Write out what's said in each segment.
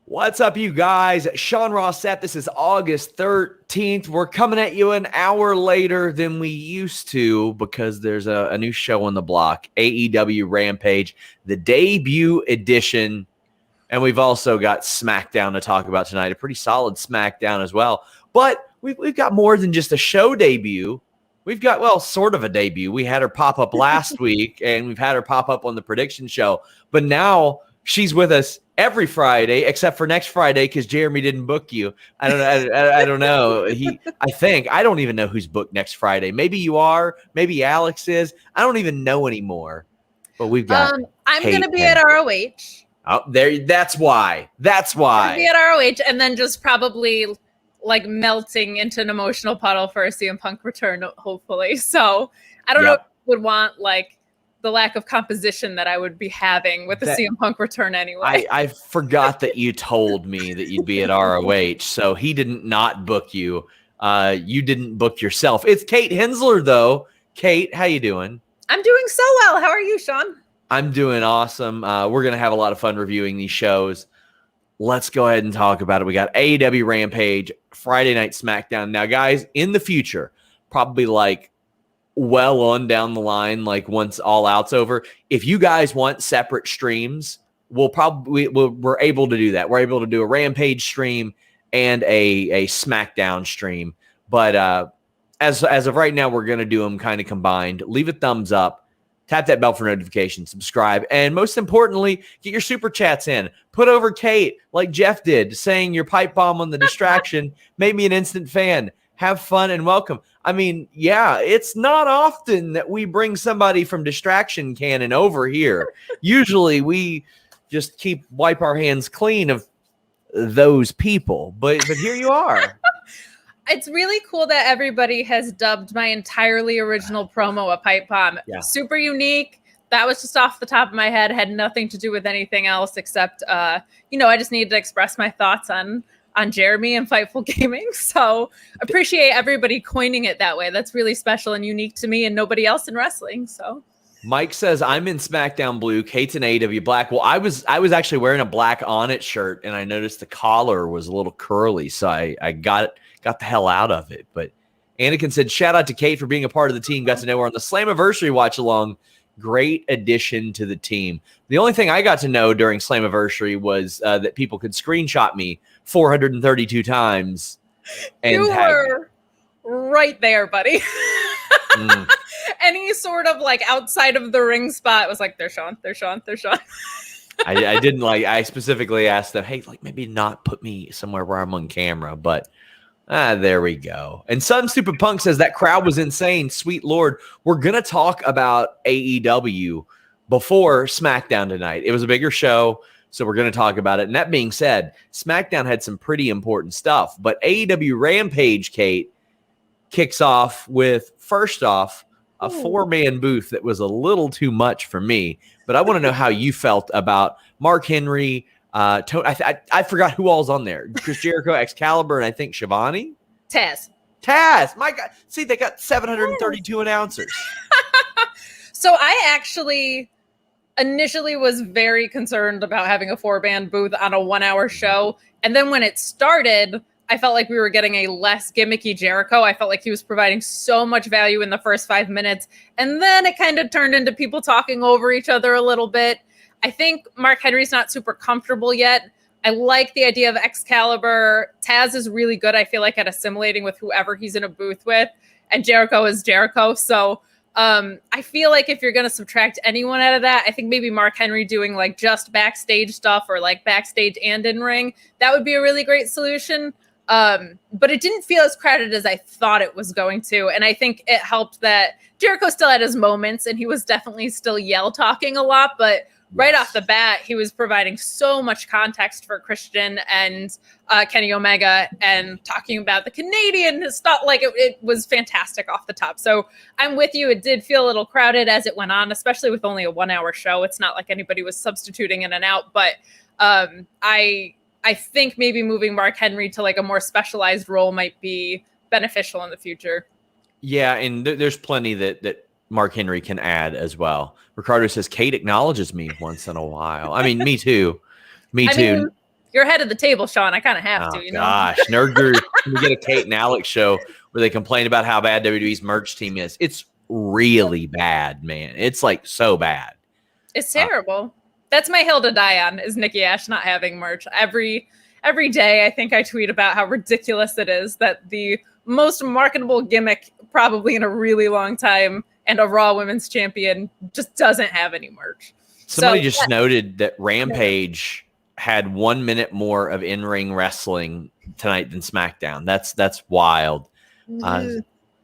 What's up, you guys? Sean Ross Sapp. This is August 13th. We're coming at you an hour later than we used to because there's a new show on the block, AEW Rampage, the debut edition. And we've also got Smackdown to talk about tonight, a pretty solid Smackdown as well. But we've got more than just a show debut. We've got, well, sort of a debut. We had her pop up last week, and we've had her pop up on the prediction show. But now she's with us every Friday, except for next Friday because Jeremy didn't book you. I don't know. I don't know. I don't even know who's booked next Friday. Maybe you are. Maybe Alex is. I don't even know anymore. But we've got. I'm going to be at ROH. Oh, there. That's why. That's why. Be at ROH, and then just probably like melting into an emotional puddle for a CM Punk return, hopefully. So I don't know if I would want like the lack of composition that I would be having with the CM Punk return anyway. I forgot that you told me that you'd be at ROH, so he didn't not book you. You didn't book yourself. It's Kate Hensler, though. Kate, how you doing? I'm doing so well. How are you, Sean? I'm doing awesome. We're going to have a lot of fun reviewing these shows. Let's go ahead and talk about it. We got AEW Rampage, Friday Night Smackdown. Now, guys, in the future, probably like well on down the line, like once all out's over, if you guys want separate streams, we're able to do that. We're able to do a Rampage stream and a Smackdown stream. But as of right now, we're going to do them kind of combined. Leave a thumbs up. Tap that bell for notifications, subscribe, and most importantly, get your super chats in. Put over Kate like Jeff did, saying your pipe bomb on the distraction made me an instant fan. Have fun and welcome. I mean, yeah, it's not often that we bring somebody from Distraction Cannon over here. Usually we just wipe our hands clean of those people, but here you are. It's really cool that everybody has dubbed my entirely original promo a pipe bomb. Yeah. Super unique. That was just off the top of my head. Had nothing to do with anything else except, I just needed to express my thoughts on Jeremy and Fightful Gaming. So appreciate everybody coining it that way. That's really special and unique to me and nobody else in wrestling. So Mike says, I'm in SmackDown blue, Kate's in AEW black. Well, I was actually wearing a black On It shirt, and I noticed the collar was a little curly, so I got the hell out of it. But Anakin said, shout out to Kate for being a part of the team. Got to know her on the Slammiversary watch along. Great addition to the team. The only thing I got to know during Slammiversary was that people could screenshot me 432 times. And you were right there, buddy. Any sort of like outside of the ring spot was like, there's Sean. I didn't I specifically asked them, hey, like maybe not put me somewhere where I'm on camera, but there we go. And Sun Stupid Punk says that crowd was insane. Sweet Lord. We're going to talk about AEW before SmackDown tonight. It was a bigger show, so we're going to talk about it. And that being said, SmackDown had some pretty important stuff, but AEW Rampage, Kate, kicks off with, first off, a 4-man booth that was a little too much for me. But I want to know how you felt about Mark Henry. I forgot who all's on there. Chris Jericho, Excalibur, and I think Shivani. Taz. My God. See, they got 732 announcers. So I actually initially was very concerned about having a 4-man booth on a 1-hour show. And then when it started, I felt like we were getting a less gimmicky Jericho. I felt like he was providing so much value in the first 5 minutes. And then it kind of turned into people talking over each other a little bit. I think Mark Henry's not super comfortable yet. I like the idea of Excalibur. Taz is really good, I feel like, at assimilating with whoever he's in a booth with. And Jericho is Jericho. So I feel like if you're going to subtract anyone out of that, I think maybe Mark Henry doing like just backstage stuff or like backstage and in ring, that would be a really great solution. But it didn't feel as crowded as I thought it was going to. And I think it helped that Jericho still had his moments and he was definitely still yell talking a lot, but right off the bat, he was providing so much context for Christian and Kenny Omega and talking about the Canadian stuff. Like it was fantastic off the top. So I'm with you. It did feel a little crowded as it went on, especially with only a 1-hour show. It's not like anybody was substituting in and out, but I think maybe moving Mark Henry to like a more specialized role might be beneficial in the future. Yeah, and there's plenty that Mark Henry can add as well. Ricardo says, Kate acknowledges me once in a while. I mean, me too. Me too. you're ahead of the table, Sean. I kind of have to, you know? Gosh, Nerd Guru, we get a Kate and Alex show where they complain about how bad WWE's merch team is. It's really bad, man. It's like so bad. It's terrible. That's my hill to die on, is Nikki Ashe not having merch. Every day I think I tweet about how ridiculous it is that the most marketable gimmick probably in a really long time and a Raw Women's Champion just doesn't have any merch. Somebody just noted that Rampage had 1 minute more of in-ring wrestling tonight than SmackDown. That's wild.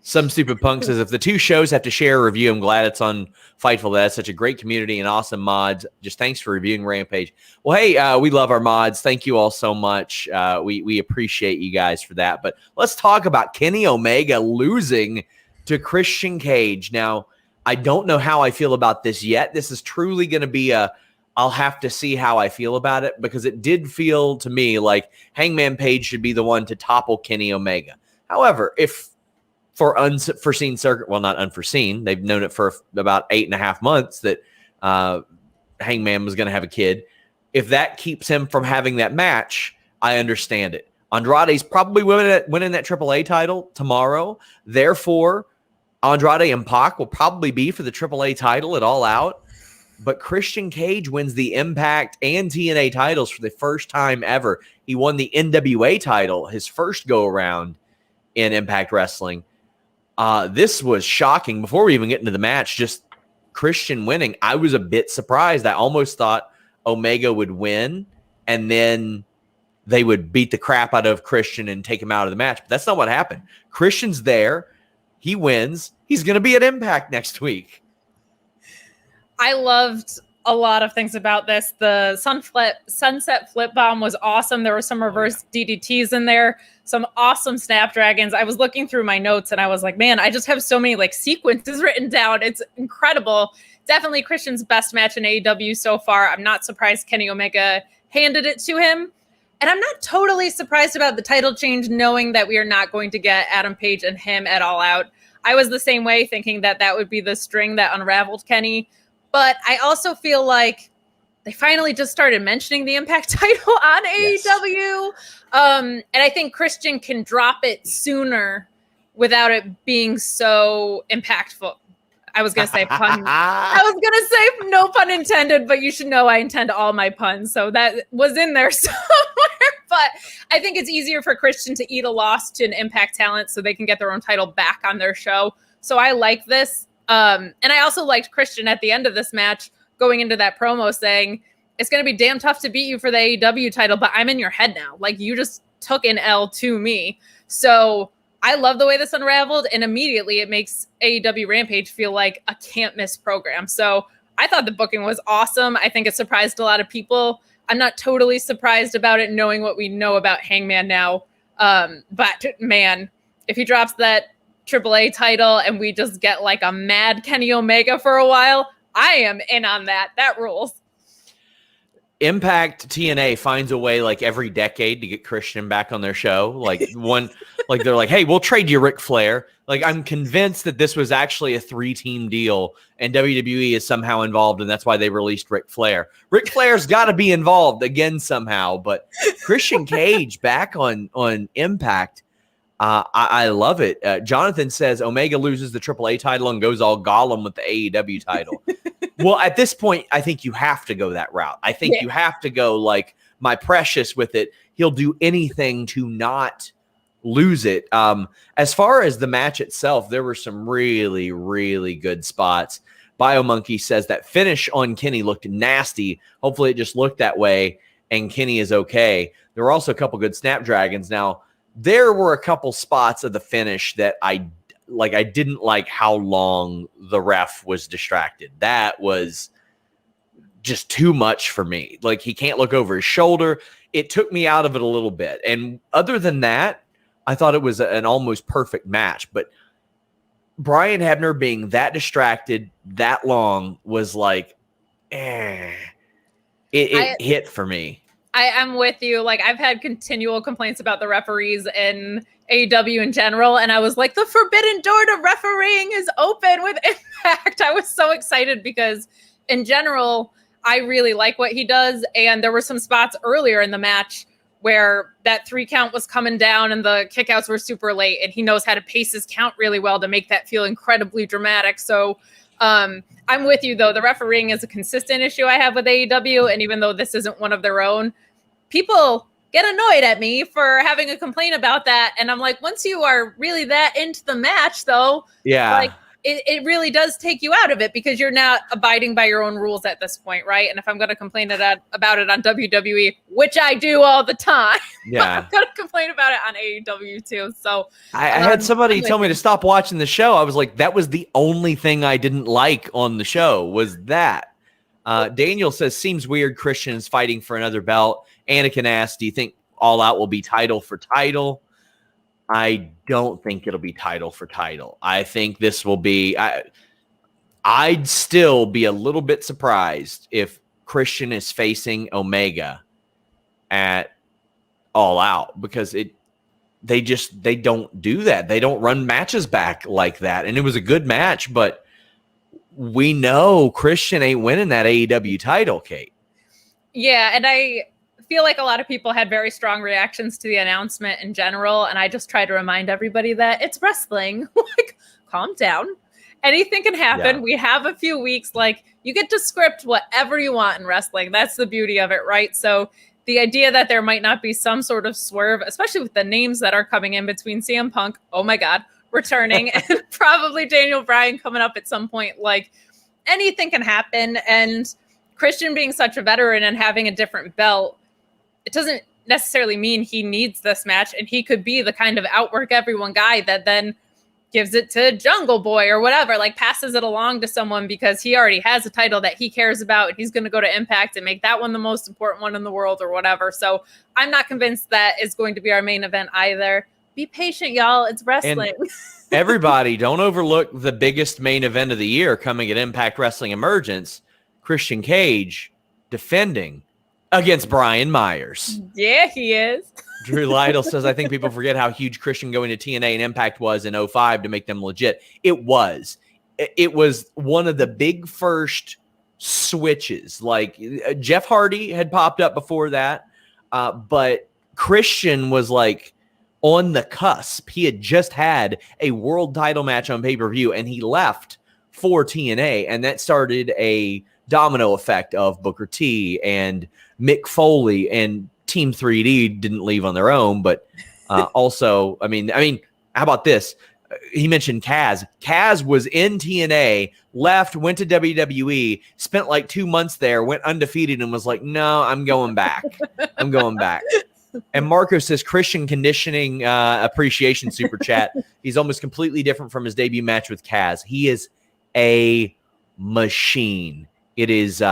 Some stupid punk says, if the two shows have to share a review, I'm glad it's on Fightful. That's such a great community and awesome mods. Just thanks for reviewing Rampage. Well, hey, we love our mods. Thank you all so much. We appreciate you guys for that. But let's talk about Kenny Omega losing to Christian Cage. Now, I don't know how I feel about this yet. This is truly going to be I'll have to see how I feel about it, because it did feel to me like Hangman Page should be the one to topple Kenny Omega. However, if for unforeseen not unforeseen, they've known it for about 8.5 months that Hangman was going to have a kid. If that keeps him from having that match, I understand it. Andrade's probably winning that AAA title tomorrow. Therefore, Andrade and Pac will probably be for the AAA title at All Out. But Christian Cage wins the Impact and TNA titles for the first time ever. He won the NWA title, his first go-around in Impact Wrestling. This was shocking. Before we even get into the match, just Christian winning, I was a bit surprised. I almost thought Omega would win, and then they would beat the crap out of Christian and take him out of the match. But that's not what happened. Christian's there. He wins. He's going to be at Impact next week. I loved a lot of things about this. The sunset flip bomb was awesome. There were some reverse DDTs in there, some awesome Snapdragons. I was looking through my notes and I was like, man, I just have so many like sequences written down. It's incredible. Definitely Christian's best match in AEW so far. I'm not surprised Kenny Omega handed it to him. And I'm not totally surprised about the title change, knowing that we are not going to get Adam Page and him at All Out. I was the same way, thinking that that would be the string that unraveled Kenny. But I also feel like they finally just started mentioning the Impact title on AEW. And I think Christian can drop it sooner without it being so impactful. I was going to say pun. I was going to say no pun intended, but you should know I intend all my puns. So that was in there somewhere. But I think it's easier for Christian to eat a loss to an Impact talent so they can get their own title back on their show. So I like this. And I also liked Christian at the end of this match going into that promo saying, it's going to be damn tough to beat you for the AEW title, but I'm in your head now. Like, you just took an L to me. So I love the way this unraveled, and immediately it makes AEW Rampage feel like a can't miss program. So I thought the booking was awesome. I think it surprised a lot of people. I'm not totally surprised about it, knowing what we know about Hangman now. But man, if he drops that AAA title and we just get like a mad Kenny Omega for a while, I am in on that. That rules. Impact TNA finds a way like every decade to get Christian back on their show. Like they're like, hey, we'll trade you Ric Flair. Like, I'm convinced that this was actually a 3-team deal and WWE is somehow involved, and that's why they released Ric Flair. Ric Flair's got to be involved again somehow, but Christian Cage back on Impact. I love it. Jonathan says Omega loses the AAA title and goes all Gollum with the AEW title. Well, at this point, I think you have to go that route. I think you have to go like my precious with it. He'll do anything to not lose it. As far as the match itself, there were some really, really good spots. BioMonkey says that finish on Kenny looked nasty. Hopefully it just looked that way and Kenny is okay. There were also a couple good Snapdragons. Now, there were a couple spots of the finish that I didn't like how long the ref was distracted. That was just too much for me. Like, he can't look over his shoulder. It took me out of it a little bit. And other than that, I thought it was an almost perfect match. But Brian Hebner being that distracted that long was like, it hit for me. I am with you. Like, I've had continual complaints about the referees in AEW in general, and I was like, the forbidden door to refereeing is open with Impact. I was so excited because, in general, I really like what he does. And there were some spots earlier in the match where that 3 count was coming down and the kickouts were super late, and he knows how to pace his count really well to make that feel incredibly dramatic. So I'm with you, though. The refereeing is a consistent issue I have with AEW, and even though this isn't one of their own, people get annoyed at me for having a complaint about that. And I'm like, once you are really that into the match, though, like, it really does take you out of it because you're not abiding by your own rules at this point, right? And if I'm going to complain about it on WWE, which I do all the time, I'm going to complain about it on AEW too. So I had somebody tell me to stop watching the show. I was like, that was the only thing I didn't like on the show was that. Daniel says, seems weird Christian is fighting for another belt. Anakin asks, do you think All Out will be title for title? I don't think it'll be title for title. I think this will be I'd still be a little bit surprised if Christian is facing Omega at All Out because they don't do that. They don't run matches back like that. And it was a good match, but we know Christian ain't winning that AEW title, Kate. Yeah, and I feel like a lot of people had very strong reactions to the announcement in general, and I just try to remind everybody that it's wrestling. Like, calm down. Anything can happen. Yeah. We have a few weeks. Like, you get to script whatever you want in wrestling. That's the beauty of it, right? So the idea that there might not be some sort of swerve, especially with the names that are coming in between CM Punk, oh my God, returning, and probably Daniel Bryan coming up at some point, like, anything can happen. And Christian being such a veteran and having a different belt, it doesn't necessarily mean he needs this match, and he could be the kind of outwork everyone guy that then gives it to Jungle Boy or whatever, like passes it along to someone because he already has a title that he cares about. He's going to go to Impact and make that one the most important one in the world or whatever. So I'm not convinced that is going to be our main event either. Be patient, y'all. It's wrestling. And everybody, don't overlook the biggest main event of the year coming at Impact Wrestling Emergence. Christian Cage defending against Brian Myers. Yeah, he is. Drew Lytle says, I think people forget how huge Christian going to TNA and Impact was in 2005 to make them legit. It was. It was one of the big first switches. Like, Jeff Hardy had popped up before that, but Christian was like on the cusp. He had just had a world title match on pay-per-view, and he left for TNA, and that started a domino effect of Booker T and Mick Foley, and Team 3D didn't leave on their own, but also, I mean, how about this? He mentioned Kaz. Kaz was in TNA, left, went to WWE, spent like 2 months there, went undefeated, and was like, no, I'm going back. I'm going back. And Marco says, Christian conditioning appreciation super chat. He's almost completely different from his debut match with Kaz. He is a machine. It is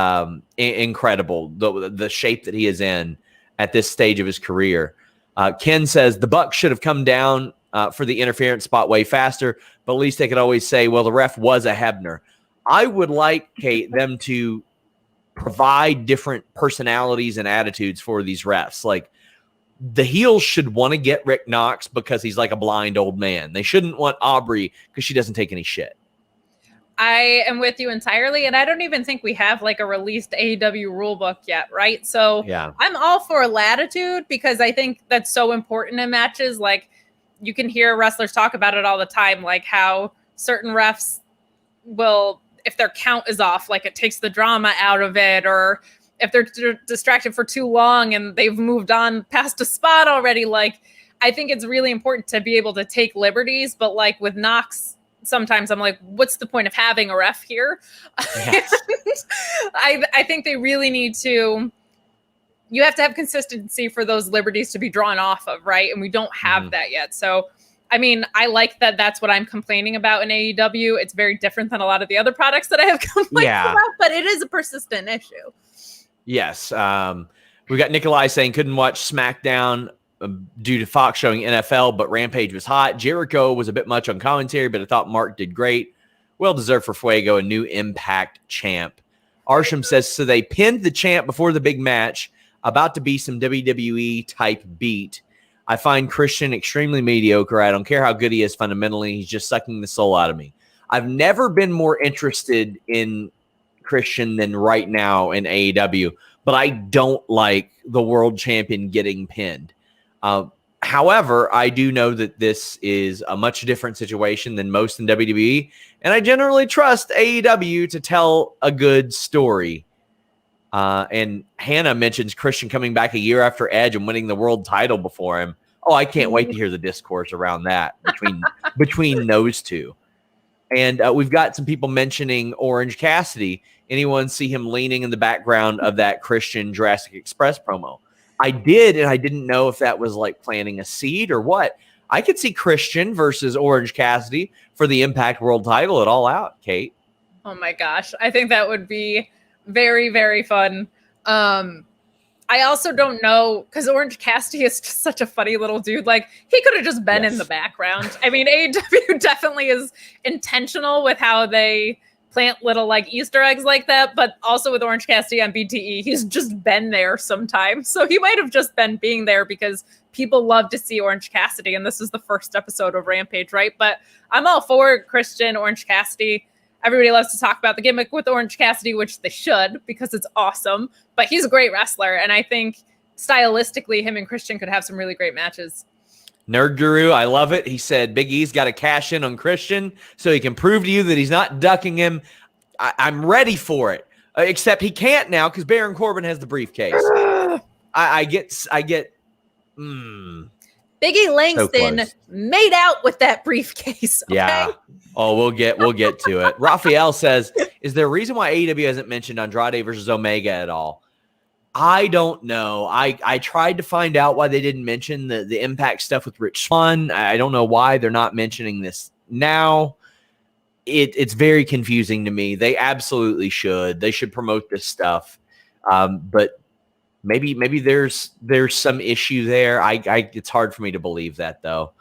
incredible, the shape that he is in at this stage of his career. Ken says, the Bucks should have come down for the interference spot way faster, but at least they could always say, well, the ref was a Hebner. I would like, Kate, them to provide different personalities and attitudes for these refs. Like, the heels should want to get Rick Knox because he's like a blind old man. They shouldn't want Aubrey because she doesn't take any shit. I am with you entirely, and I don't even think we have like a released AEW rule book yet, right? So yeah, I'm all for latitude because I think that's so important in matches. Like, you can hear wrestlers talk about it all the time, like how certain refs will, if their count is off, like it takes the drama out of it, or if they're distracted for too long and they've moved on past a spot already. Like, I think it's really important to be able to take liberties, but like with Knox, sometimes I'm like, what's the point of having a ref here? Yes. I think they really need to, you have to have consistency for those liberties to be drawn off of, right? And we don't have that yet. So, I mean, I like that that's what I'm complaining about in AEW. It's very different than a lot of the other products that I have complained about, but it is a persistent issue. Yes. We got Nikolai saying couldn't watch SmackDown due to Fox showing NFL, but Rampage was hot. Jericho was a bit much on commentary, but I thought Mark did great. Well deserved for Fuego, a new Impact champ. Arsham says, so they pinned the champ before the big match, about to be some WWE type beat. I find Christian extremely mediocre. I don't care how good he is fundamentally. He's just sucking the soul out of me. I've never been more interested in Christian than right now in AEW, but I don't like the world champion getting pinned. However, I do know that this is a much different situation than most in WWE, and I generally trust AEW to tell a good story. And Hannah mentions Christian coming back a year after Edge and winning the world title before him. Oh, I can't wait to hear the discourse around that between those two. And we've got some people mentioning Orange Cassidy. Anyone see him leaning in the background of that Christian Jurassic Express promo? I did, and I didn't know if that was like planting a seed or what. I could see Christian versus Orange Cassidy for the Impact World title at All Out, Kate. Oh my gosh. I think that would be very, very fun. I also don't know, because Orange Cassidy is just such a funny little dude. Like, he could have just been in the background. I mean, AEW definitely is intentional with how they plant little like Easter eggs like that, but also with Orange Cassidy on BTE, he's just been there sometimes. So he might have just been being there because people love to see Orange Cassidy, and this is the first episode of Rampage, right? But I'm all for Christian, Orange Cassidy. Everybody loves to talk about the gimmick with Orange Cassidy, which they should because it's awesome. But he's a great wrestler, and I think stylistically, him and Christian could have some really great matches. Nerd Guru, I love it. He said Big E's got to cash in on Christian so he can prove to you that he's not ducking him. I'm ready for it. Except he can't now because Baron Corbin has the briefcase. I get. Big E Langston made out with that briefcase. Okay? Yeah. Oh, we'll get to it. Raphael says, is there a reason why AEW hasn't mentioned Andrade versus Omega at all? I don't know. I tried to find out why they didn't mention the Impact stuff with Rich Swann. I don't know why they're not mentioning this now. It's very confusing to me. They absolutely should. They should promote this stuff. But maybe there's some issue there. It's hard for me to believe that though.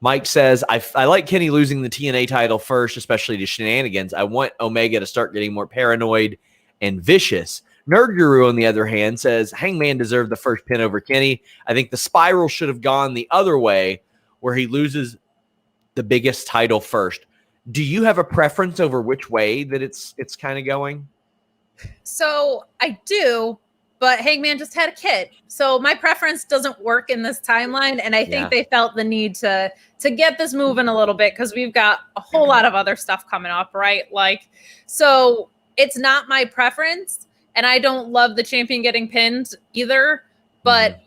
Mike says, I like Kenny losing the TNA title first, especially to shenanigans. I want Omega to start getting more paranoid and vicious. Nerd Guru, on the other hand, says Hangman deserved the first pin over Kenny. I think the spiral should have gone the other way, where he loses the biggest title first. Do you have a preference over which way that it's kind of going? So I do, but Hangman just had a kid. So my preference doesn't work in this timeline, and I think they felt the need to get this moving a little bit because we've got a whole lot of other stuff coming up, right? Like, so it's not my preference. And I don't love the champion getting pinned either, but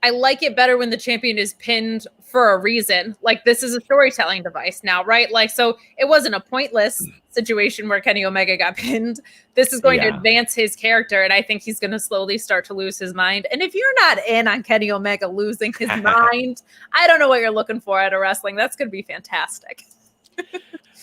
I like it better when the champion is pinned for a reason. Like, this is a storytelling device now, right? Like, so it wasn't a pointless situation where Kenny Omega got pinned. This is going to advance his character, and I think he's going to slowly start to lose his mind. And if you're not in on Kenny Omega losing his mind, I don't know what you're looking for out of wrestling. That's going to be fantastic.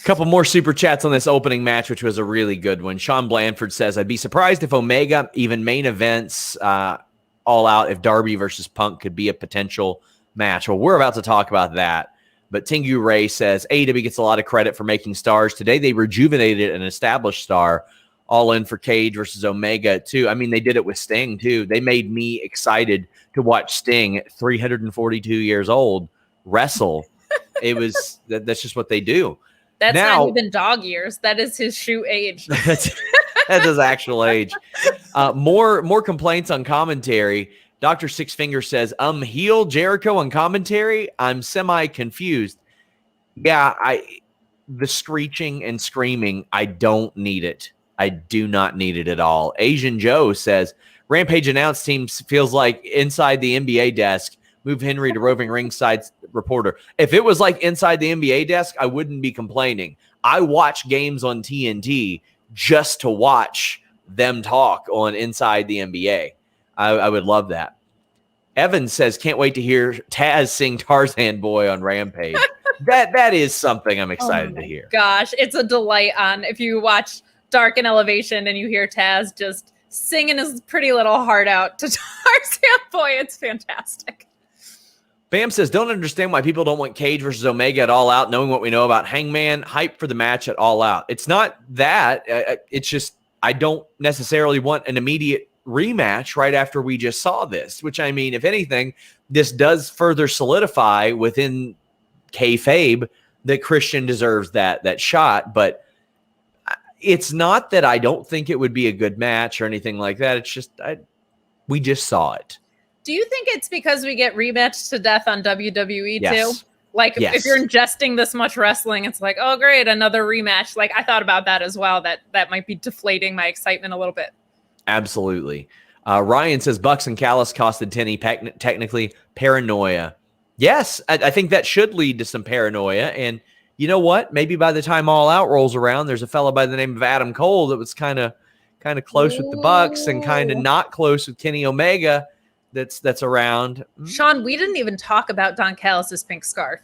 Couple more super chats on this opening match, which was a really good one. Sean Blanford says, I'd be surprised if Omega even main events All Out if Darby versus Punk could be a potential match. Well, we're about to talk about that. But Tengu Ray says, AEW gets a lot of credit for making stars. Today they rejuvenated an established star. All in for Cage versus Omega, too. I mean, they did it with Sting, too. They made me excited to watch Sting at 342 years old wrestle. That's just what they do. That's not even dog years. That is his shoe age. That's his actual age. More complaints on commentary. Dr. Six Finger says, heel Jericho on commentary. I'm semi-confused. Yeah, the screeching and screaming, I don't need it. I do not need it at all. Asian Joe says, Rampage announced team feels like inside the NBA desk. Move Henry to roving ringside reporter. If it was like inside the NBA desk, I wouldn't be complaining. I watch games on TNT just to watch them talk on Inside the NBA. I would love that. Evan says, can't wait to hear Taz sing Tarzan Boy on Rampage. that is something I'm excited to hear. Gosh, it's a delight if you watch Dark and Elevation and you hear Taz just singing his pretty little heart out to Tarzan Boy. It's fantastic. Bam says, don't understand why people don't want Cage versus Omega at All Out, knowing what we know about Hangman. Hype for the match at All Out. It's not that. It's just I don't necessarily want an immediate rematch right after we just saw this, which, I mean, if anything, this does further solidify within kayfabe that Christian deserves that shot. But It's not that I don't think it would be a good match or anything like that. It's just we just saw it. Do you think it's because we get rematched to death on WWE too? Like, if you're ingesting this much wrestling, it's like, oh, great, another rematch. Like, I thought about that as well, that might be deflating my excitement a little bit. Absolutely. Ryan says Bucks and Callis costed Tenny technically paranoia. Yes, I think that should lead to some paranoia. And you know what? Maybe by the time All Out rolls around, there's a fella by the name of Adam Cole that was kind of close with the Bucks and kind of not close with Kenny Omega that's around. Sean, we didn't even talk about Don Callis' pink scarf.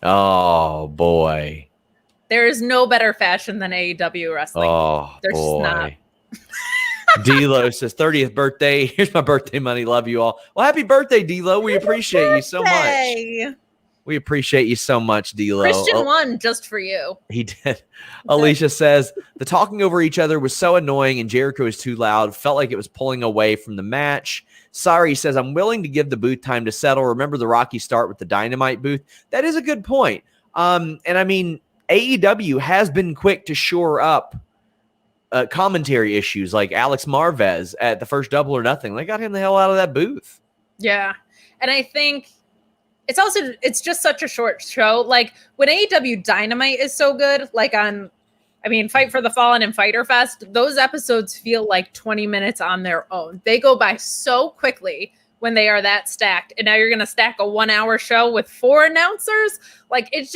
Oh, boy. There is no better fashion than AEW wrestling. Oh, There's boy. not. D'Lo says 30th birthday. Here's my birthday money. Love you all. Well, happy birthday, D'Lo. We appreciate you so much. We appreciate you so much, D'Lo. Christian won just for you. He did. Alicia says the talking over each other was so annoying and Jericho was too loud. Felt like it was pulling away from the match. Sorry says I'm willing to give the booth time to settle. Remember the rocky start with the Dynamite booth? That is a good point. And I mean, AEW has been quick to shore up commentary issues like Alex Marvez at the first Double or Nothing. They got him the hell out of that booth. Yeah. And I think it's just such a short show. Like when AEW Dynamite is so good, like Fight for the Fallen and Fyter Fest, those episodes feel like 20 minutes on their own. They go by so quickly when they are that stacked. And now you're going to stack a 1 hour show with 4 announcers. Like it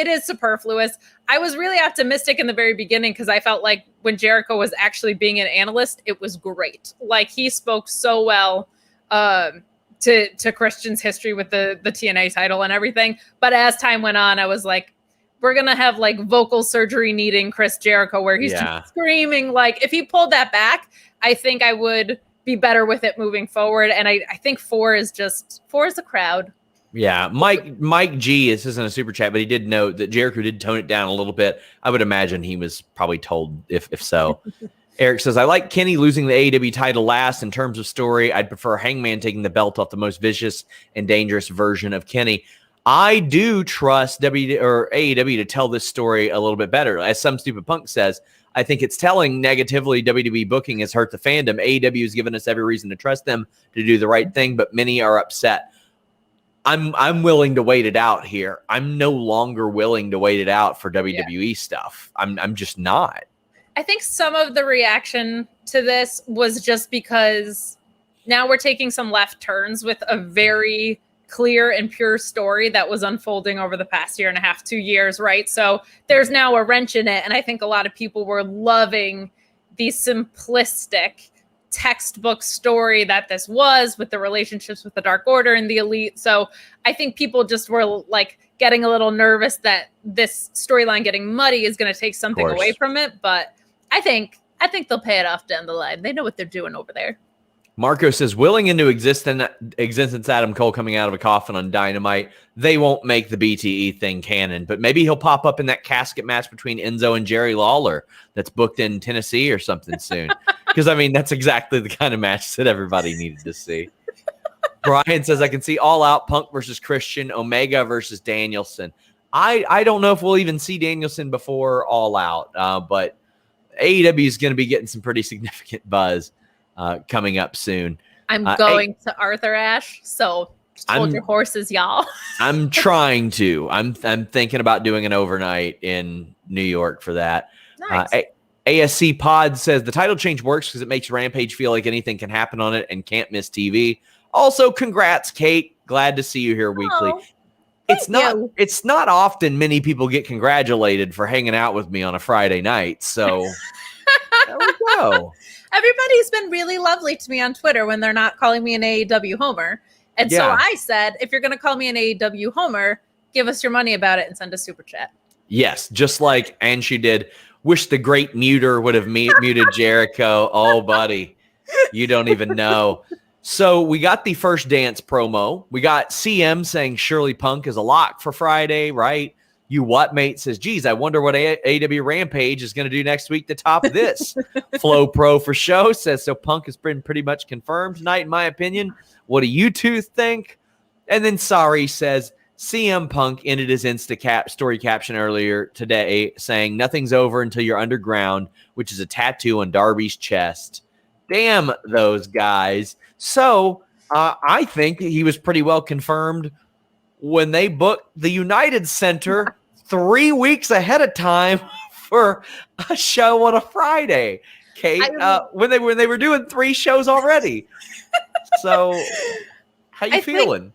is superfluous. I was really optimistic in the very beginning because I felt like when Jericho was actually being an analyst, it was great. Like he spoke so well to Christian's history with the TNA title and everything. But as time went on, I was like, we're going to have like vocal surgery needing Chris Jericho where he's just screaming. Like if he pulled that back, I think I would be better with it moving forward. And I think 4 is the crowd. Yeah. Mike G, this isn't a super chat, but he did note that Jericho did tone it down a little bit. I would imagine he was probably told if so. Eric says, I like Kenny losing the AEW title last. In terms of story, I'd prefer Hangman taking the belt off the most vicious and dangerous version of Kenny. I do trust AEW to tell this story a little bit better. As some stupid punk says, I think it's telling negatively WWE booking has hurt the fandom. AEW has given us every reason to trust them to do the right thing, but many are upset. I'm willing to wait it out here. I'm no longer willing to wait it out for WWE stuff. I'm just not. I think some of the reaction to this was just because now we're taking some left turns with a very clear and pure story that was unfolding over the past 1.5 years, 2 years, right? So there's now a wrench in it. And I think a lot of people were loving the simplistic textbook story that this was with the relationships with the Dark Order and the Elite. So I think people just were like getting a little nervous that this storyline getting muddy is going to take something away from it. But I think they'll pay it off down the line. They know what they're doing over there. Marco says, willing into existence Adam Cole coming out of a coffin on Dynamite. They won't make the BTE thing canon, but maybe he'll pop up in that casket match between Enzo and Jerry Lawler that's booked in Tennessee or something soon. Because, that's exactly the kind of match that everybody needed to see. Brian says, I can see All Out, Punk versus Christian, Omega versus Danielson. I don't know if we'll even see Danielson before All Out, but AEW is going to be getting some pretty significant buzz coming up soon. I'm going to Arthur Ashe, so just hold your horses, y'all. I'm trying to. I'm thinking about doing an overnight in New York for that. Nice. ASC Pod says the title change works because it makes Rampage feel like anything can happen on it and can't miss TV. Also, congrats, Kate. Glad to see you here weekly. It's not often many people get congratulated for hanging out with me on a Friday night. So there we go. Everybody's been really lovely to me on Twitter when they're not calling me an AEW homer. And so I said, if you're going to call me an AEW homer, give us your money about it and send a super chat. Yes, just like, and she did, wish the great muter would have muted Jericho. Oh, buddy, you don't even know. So we got the first dance promo. We got CM saying Shirley Punk is a lock for Friday, right? You what, mate? Says, geez, I wonder what AEW Rampage is going to do next week to top this. Flow Pro for show says, so Punk has been pretty much confirmed tonight, in my opinion. What do you two think? And then Sorry says, CM Punk ended his story caption earlier today saying, "Nothing's over until you're underground," which is a tattoo on Darby's chest. Damn those guys. So I think he was pretty well confirmed when they booked the United Center 3 weeks ahead of time for a show on a Friday. Kate, when they were doing 3 shows already. So how you feeling?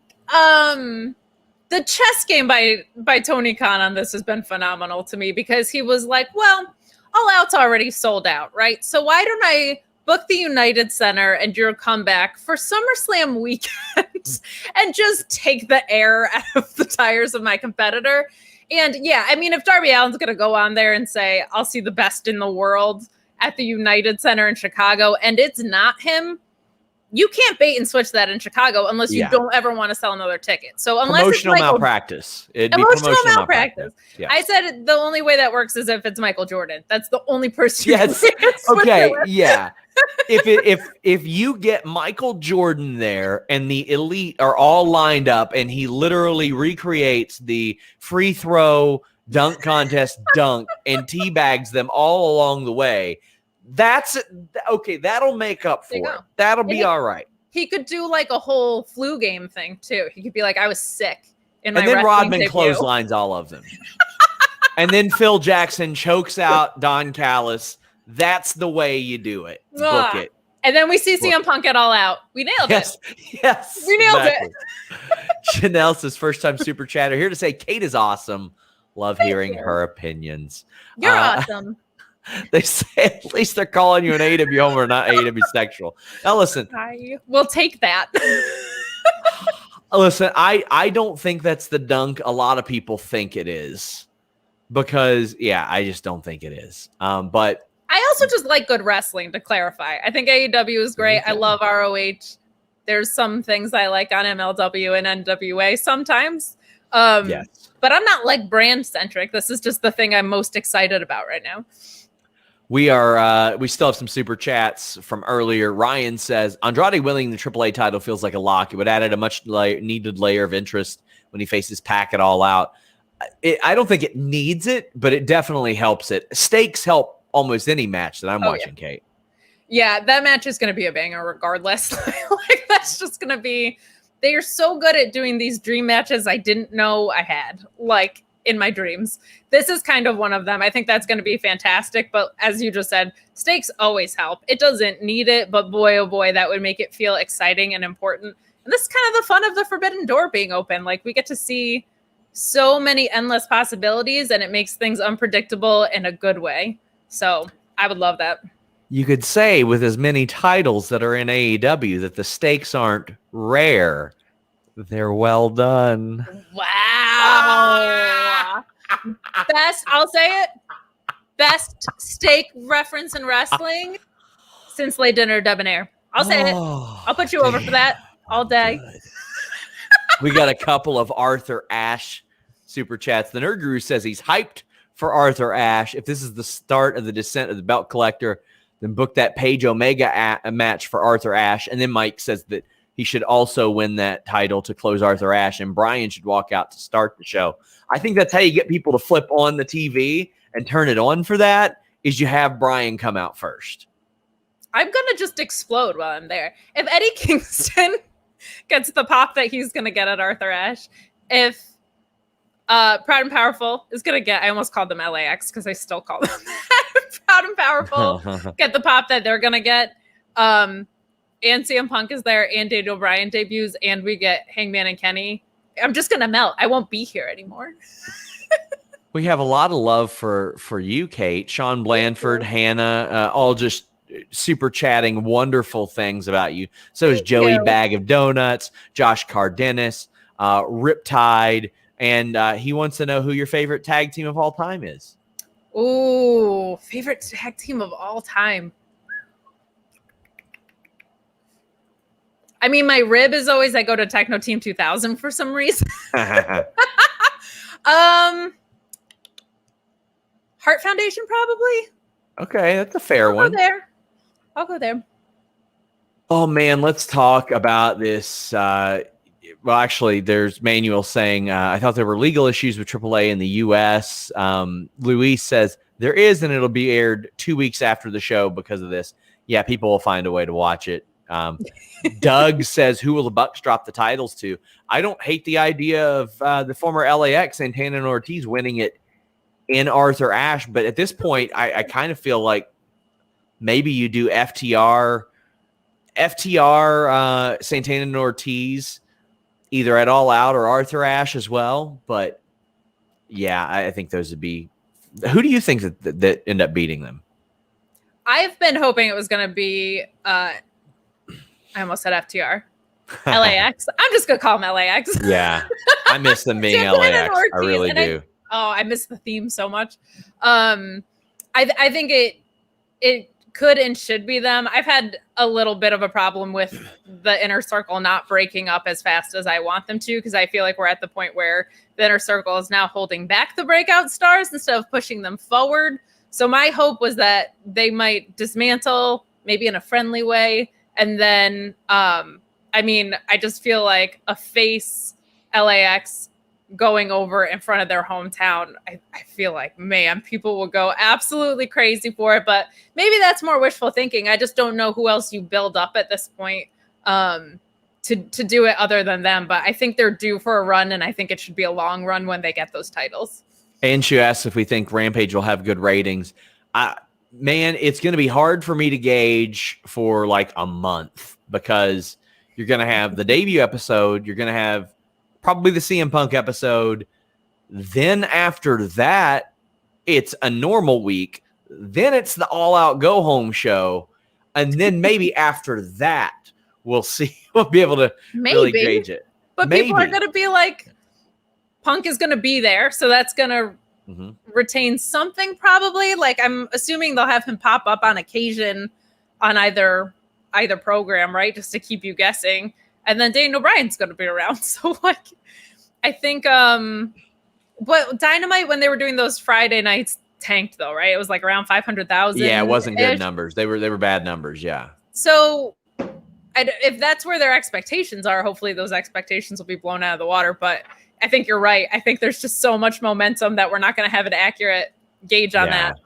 The chess game by Tony Khan on this has been phenomenal to me, because he was like, well, All Out's already sold out, right? So why don't I book the United Center and your comeback for SummerSlam weekend and just take the air out of the tires of my competitor? And yeah, I mean, if Darby Allin's going to go on there and say, I'll see the best in the world at the United Center in Chicago, and it's not him, you can't bait and switch that in Chicago unless you don't ever want to sell another ticket. So unless promotional it's malpractice. Emotional malpractice. Yeah. I said the only way that works is if it's Michael Jordan. That's the only person. Yes. Okay. Yeah. If you get Michael Jordan there and the elite are all lined up and he literally recreates the free throw dunk contest dunk and teabags them all along the way, that's okay. That'll make up for it. That'll be all right. He could do like a whole flu game thing too. He could be like, I was sick in my and then Rodman debut. Clotheslines all of them. And then Phil Jackson chokes out Don Callis. That's the way you do it. Book it. And then we see CM Punk it all out. We nailed it. Yes. We nailed it. Chanel says, first time super chatter here to say Kate is awesome. Love hearing her opinions. You're awesome. They say at least they're calling you an AEW homer, not AEW sexual. Now listen. I will take that. Listen, I don't think that's the dunk a lot of people think it is. Because, I just don't think it is. But I also just like good wrestling, to clarify. I think AEW is great. I love ROH. There's some things I like on MLW and NWA sometimes. Yes. But I'm not like brand centric. This is just the thing I'm most excited about right now. We still have some super chats from earlier. Ryan says, Andrade winning the AAA title feels like a lock. It would add a much needed layer of interest when he faces Pac at All Out. I don't think it needs it, but it definitely helps it. Stakes help almost any match that I'm watching, Kate. Yeah, that match is going to be a banger regardless. Like, that's just going to be, they are so good at doing these dream matches I didn't know I had, like in my dreams. This is kind of one of them. I think that's going to be fantastic. But as you just said, stakes always help. It doesn't need it, but boy, oh boy, that would make it feel exciting and important. And this is kind of the fun of the Forbidden Door being open. Like, we get to see so many endless possibilities, and it makes things unpredictable in a good way. So I would love that. You could say with as many titles that are in AEW that the stakes aren't rare. They're well done. Wow. I'll say it. Best steak reference in wrestling since Les Dinner Debonair. I'll say it. I'll put you over for that all day. We got a couple of Arthur Ashe super chats. The Nerd Guru says he's hyped for Arthur Ashe. If this is the start of the descent of the belt collector, then book that Page Omega match for Arthur Ashe. And then Mike says that he should also win that title to close Arthur Ashe, and Brian should walk out to start the show. I think that's how you get people to flip on the TV and turn it on for that, is you have Brian come out first. I'm going to just explode while I'm there. If Eddie Kingston gets the pop that he's going to get at Arthur Ashe, if Proud and Powerful is going to get, I almost called them LAX because I still call them that. Proud and Powerful get the pop that they're going to get. And CM Punk is there, and Daniel Bryan debuts, and we get Hangman and Kenny. I'm just going to melt. I won't be here anymore. We have a lot of love for you, Kate. Sean Blandford, Hannah, all just super chatting wonderful things about you. So is Joey Bag of Donuts, Josh Cardenas, Riptide, and he wants to know who your favorite tag team of all time is. Ooh, favorite tag team of all time. I mean, my rib is always I go to Techno Team 2000 for some reason. Heart Foundation, probably. Okay, that's a fair one. I'll go there. Oh man, let's talk about this well, actually, there's Manuel saying, I thought there were legal issues with AAA in the U.S. Luis says there is, and it'll be aired 2 weeks after the show because of this. Yeah, people will find a way to watch it. Doug says, who will the Bucks drop the titles to? I don't hate the idea of the former LAX, Santana and Ortiz, winning it in Arthur Ashe. But at this point, I kind of feel like maybe you do FTR, Santana and Ortiz, either at All Out or Arthur Ashe as well. But yeah, I think those would be. Who do you think that end up beating them? I've been hoping it was going to be. I almost said FTR. LAX. I'm just going to call them LAX. Yeah, I miss them being LAX. I really do. I miss the theme so much. I think it could and should be them. I've had a little bit of a problem with the Inner Circle not breaking up as fast as I want them to, because I feel like we're at the point where the Inner Circle is now holding back the breakout stars instead of pushing them forward. So my hope was that they might dismantle, maybe in a friendly way. And then, I just feel like a face LAX going over in front of their hometown, I feel like, man, people will go absolutely crazy for it. But maybe that's more wishful thinking. I just don't know who else you build up at this point to do it other than them. But I think they're due for a run, and I think it should be a long run when they get those titles. And she asks if we think Rampage will have good ratings. Man, it's going to be hard for me to gauge for like a month, because you're going to have the debut episode. You're going to have probably the CM Punk episode. Then after that, it's a normal week. Then it's the All Out Go Home show. And then maybe after that, we'll see. We'll be able to really gauge it. But people are going to be like, Punk is going to be there. So that's going to retain something probably. Like, I'm assuming they'll have him pop up on occasion on either program, right? Just to keep you guessing. And then Daniel Bryan's going to be around. So, like, I think, but Dynamite, when they were doing those Friday nights, tanked though, right? It was like around 500,000. Yeah, it wasn't good numbers. They were bad numbers. Yeah. So, if that's where their expectations are, hopefully those expectations will be blown out of the water. But I think you're right. I think there's just so much momentum that we're not going to have an accurate gauge on that.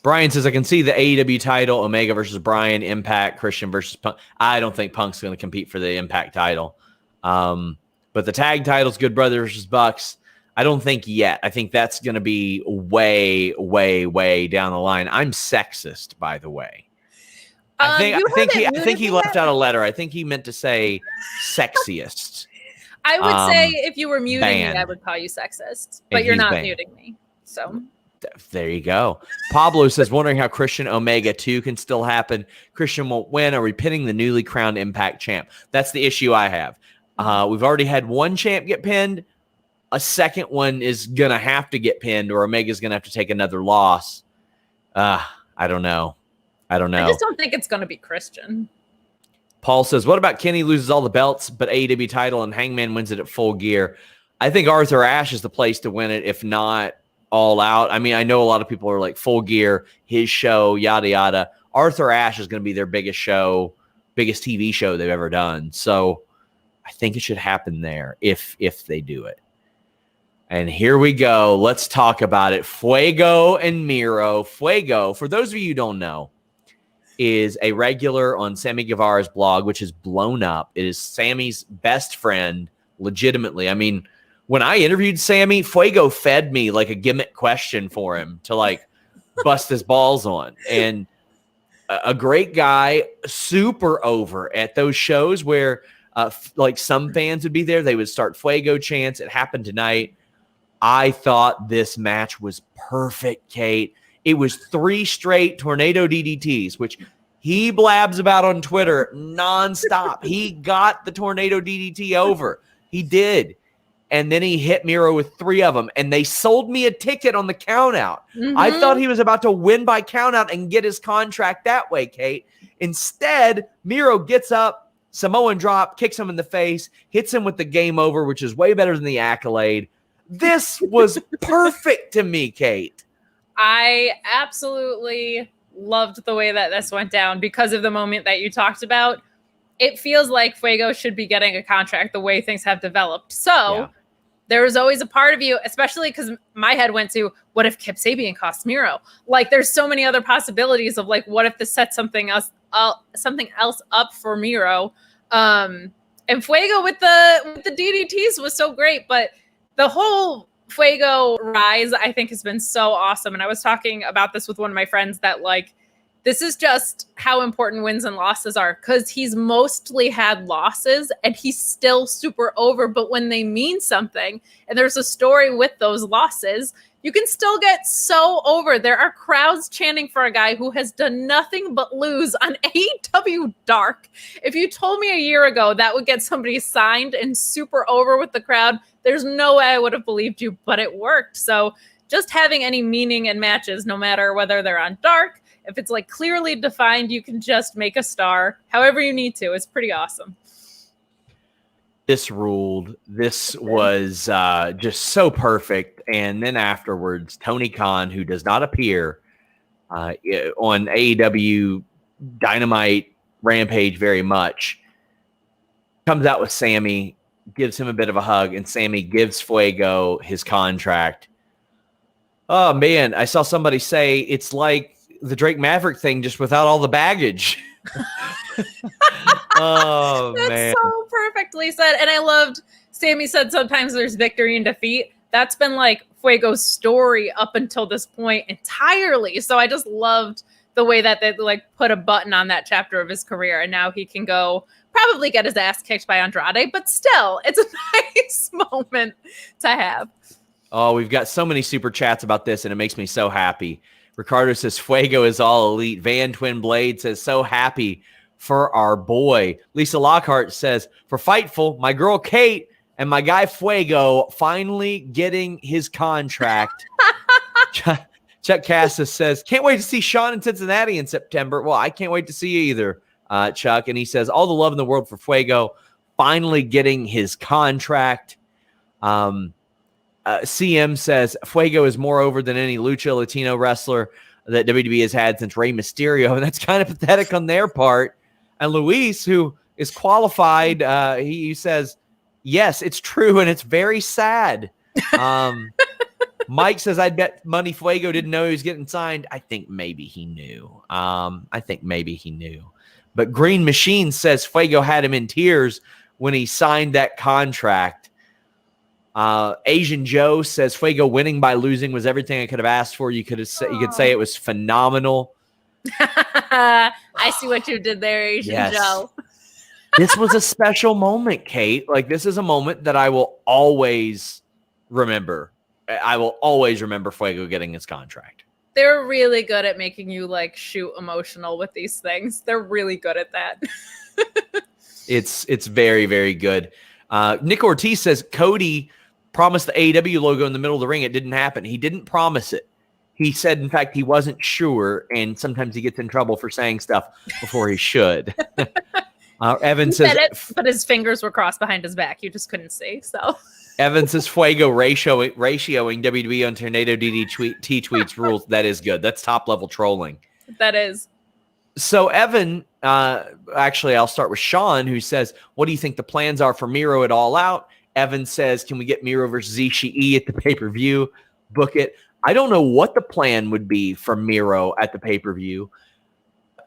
Brian says, I can see the AEW title, Omega versus Bryan, Impact, Christian versus Punk. I don't think Punk's going to compete for the Impact title. But the tag titles, Good Brothers versus Bucks, I don't think yet. I think that's going to be way, way, way down the line. I'm sexist, by the way. I think he left out a letter. I think he meant to say sexiest. I would say if you were muting me, I would call you sexist. But you're not muting me. So there you go. Pablo says, wondering how Christian Omega 2 can still happen. Christian won't win. Are we pinning the newly crowned Impact champ? That's the issue I have. We've already had one champ get pinned. A second one is going to have to get pinned, or Omega's going to have to take another loss. I don't know. I just don't think it's going to be Christian. Paul says, what about Kenny loses all the belts, but AEW title and Hangman wins it at Full Gear? I think Arthur Ashe is the place to win it, if not All Out. I mean, I know a lot of people are like Full Gear, his show, yada, yada. Arthur Ashe is going to be their biggest show, biggest TV show they've ever done. So I think it should happen there if they do it. And here we go. Let's talk about it. Fuego and Miro. Fuego, for those of you who don't know, is a regular on Sammy Guevara's blog, which is blown up. It is Sammy's best friend, legitimately. I mean, when I interviewed Sammy, Fuego fed me like a gimmick question for him to like bust his balls on. And a great guy, super over at those shows where like some fans would be there. They would start Fuego chants. It happened tonight. I thought this match was perfect, Kate. It was 3 straight tornado DDTs, which he blabs about on Twitter nonstop. He got the tornado DDT over. He did. And then he hit Miro with 3 of them. And they sold me a ticket on the countout. I thought he was about to win by countout and get his contract that way, Kate. Instead, Miro gets up, Samoan drop, kicks him in the face, hits him with the game over, which is way better than the accolade. This was perfect to me, Kate. I absolutely loved the way that this went down because of the moment that you talked about. it feels like Fuego should be getting a contract the way things have developed. So there was always a part of you, especially because my head went to, what if Kip Sabian costs Miro? Like, there's so many other possibilities of like, what if this sets something else up for Miro? And Fuego with the DDTs was so great, but the whole Fuego rise, I think, has been so awesome. And I was talking about this with one of my friends that like, this is just how important wins and losses are, because he's mostly had losses and he's still super over. But when they mean something and there's a story with those losses, you can still get so over. There are crowds chanting for a guy who has done nothing but lose on AEW Dark. If you told me a year ago that would get somebody signed and super over with the crowd, there's no way I would have believed you, but it worked. So just having any meaning in matches, no matter whether they're on Dark, if it's like clearly defined, you can just make a star however you need to. It's pretty awesome. This ruled. This was just so perfect. And then afterwards, Tony Khan, who does not appear on AEW Dynamite Rampage very much, comes out with Sammy, gives him a bit of a hug, and Sammy gives Fuego his contract. Oh, man. I saw somebody say it's like the Drake Maverick thing, just without all the baggage. Oh, That's man. so perfectly said. And I loved Sammy said sometimes there's victory and defeat. That's been like Fuego's story up until this point entirely. So I just loved the way that they like put a button on that chapter of his career. And now he can go probably get his ass kicked by Andrade, but still, it's a nice moment to have. Oh, we've got so many super chats about this, and it makes me so happy. Ricardo says, Fuego is all elite. Van Twin Blade says, so happy for our boy. Lisa Lockhart says, for Fightful, my girl Kate and my guy Fuego finally getting his contract. Chuck Cassis says, can't wait to see Sean in Cincinnati in September. Well, I can't wait to see you either, Chuck. And he says, all the love in the world for Fuego finally getting his contract. CM says Fuego is more over than any Lucha Latino wrestler that WWE has had since Rey Mysterio, and that's kind of pathetic on their part. And Luis, who is qualified, he says, yes, it's true, and it's very sad. Mike says, I bet money Fuego didn't know he was getting signed. I think maybe he knew. But Green Machine says Fuego had him in tears when he signed that contract. Asian Joe says Fuego winning by losing was everything I could have asked for. You could say it was phenomenal. I see what you did there, Asian Joe. This was a special moment, Kate. Like, this is a moment that I will always remember. I will always remember Fuego getting his contract. They're really good at making you like shoot emotional with these things. They're really good at that. It's very, very good. Nick Ortiz says Cody promised the AEW logo in the middle of the ring. It didn't happen. He didn't promise it. He said, in fact, he wasn't sure, and sometimes he gets in trouble for saying stuff before he should. Evan says, but his fingers were crossed behind his back. You just couldn't see. So Evan says Fuego ratioing WWE on Tornado DDT tweets rules. That is good. That's top level trolling. That is. So Evan, actually, I'll start with Sean, who says, what do you think the plans are for Miro at All Out? Evan says, can we get Miro versus Ishii at the pay-per-view? Book it. I don't know what the plan would be for Miro at the pay-per-view.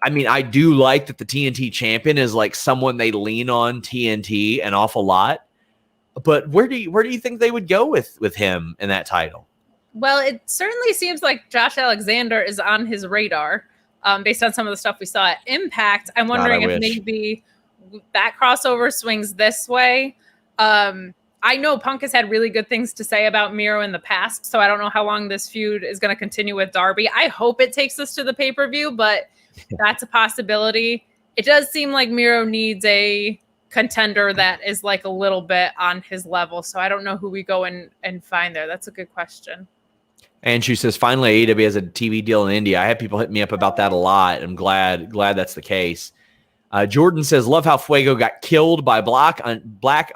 I mean, I do like that the TNT champion is like someone they lean on TNT an awful lot. But where do you think they would go with him in that title? Well, it certainly seems like Josh Alexander is on his radar. Based on some of the stuff we saw at Impact. I'm wondering if maybe that crossover swings this way. I know Punk has had really good things to say about Miro in the past, so I don't know how long this feud is going to continue with Darby. I hope it takes us to the pay-per-view, but that's a possibility. It does seem like Miro needs a contender that is like a little bit on his level, so I don't know who we go and find there. That's a good question. And she says, finally, AEW has a TV deal in India. I have people hit me up about that a lot. I'm glad that's the case. Jordan says, love how Fuego got killed by Black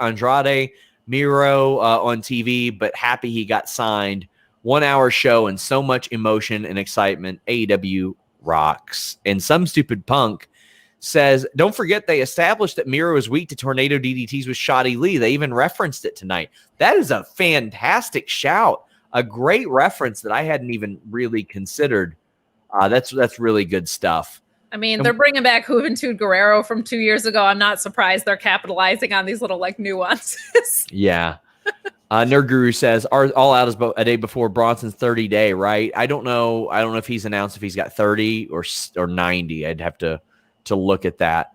Andrade Miro on TV, but happy he got signed. 1 hour show and so much emotion and excitement. AEW rocks. And Some Stupid Punk says, don't forget they established that Miro is weak to tornado DDTs with Shoddy Lee. They even referenced it tonight. That is a fantastic shout. A great reference that I hadn't even really considered. That's really good stuff. I mean, they're bringing back Juventud Guerrero from 2 years ago. I'm not surprised they're capitalizing on these little like nuances. Yeah. Nerd Guru says All Out is a day before Bronson's 30 day, right? I don't know if he's announced if he's got 30 or 90. I'd have to look at that.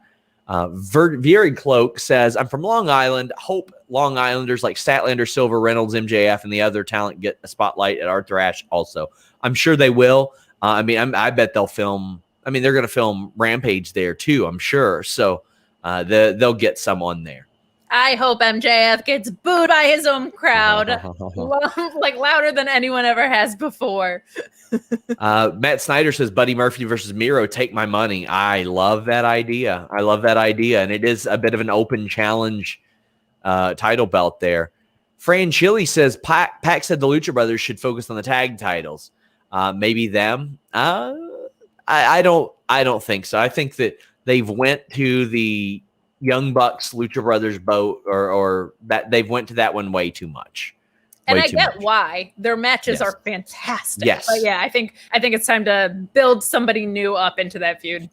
Very Cloak says, I'm from Long Island. Hope Long Islanders like Statlander, Silver, Reynolds, MJF, and the other talent get a spotlight at Arthur Ashe also. I'm sure they will. I bet they'll film. I mean, they're going to film Rampage there too, I'm sure. So they'll get someone there. I hope MJF gets booed by his own crowd, like louder than anyone ever has before. Matt Snyder says Buddy Murphy versus Miro, take my money. I love that idea. And it is a bit of an open challenge title belt there. Fran Chili says Pac said the Lucha Brothers should focus on the tag titles. Maybe them. I don't think so. I think that they've went to the Young Bucks Lucha Brothers boat or that they've went to that one way too much. And I get why. Their matches are fantastic. Yes. But yeah, I think it's time to build somebody new up into that feud.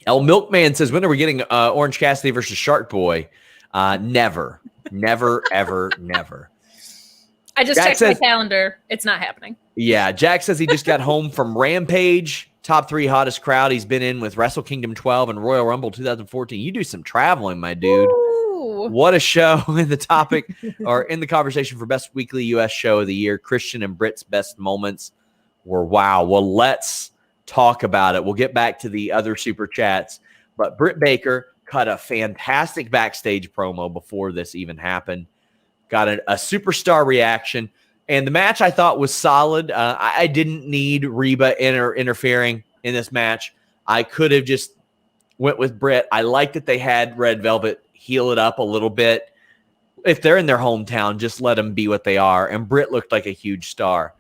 El Milkman says, when are we getting Orange Cassidy versus Shark Boy? Never, ever, never. I just checked my calendar. It's not happening. Yeah. Jack says he just got home from Rampage. Top 3 hottest crowd he's been in with Wrestle Kingdom 12 and Royal Rumble 2014. You do some traveling, my dude. Ooh. What a show in the topic or in the conversation for best weekly U.S. show of the year. Christian and Britt's best moments were wow. Well, let's talk about it. We'll get back to the other super chats, but Britt Baker cut a fantastic backstage promo before this even happened. Got a superstar reaction. And the match I thought was solid. I didn't need Reba interfering in this match. I could have just went with Britt. I like that they had Red Velvet heal it up a little bit. If they're in their hometown, just let them be what they are. And Britt looked like a huge star.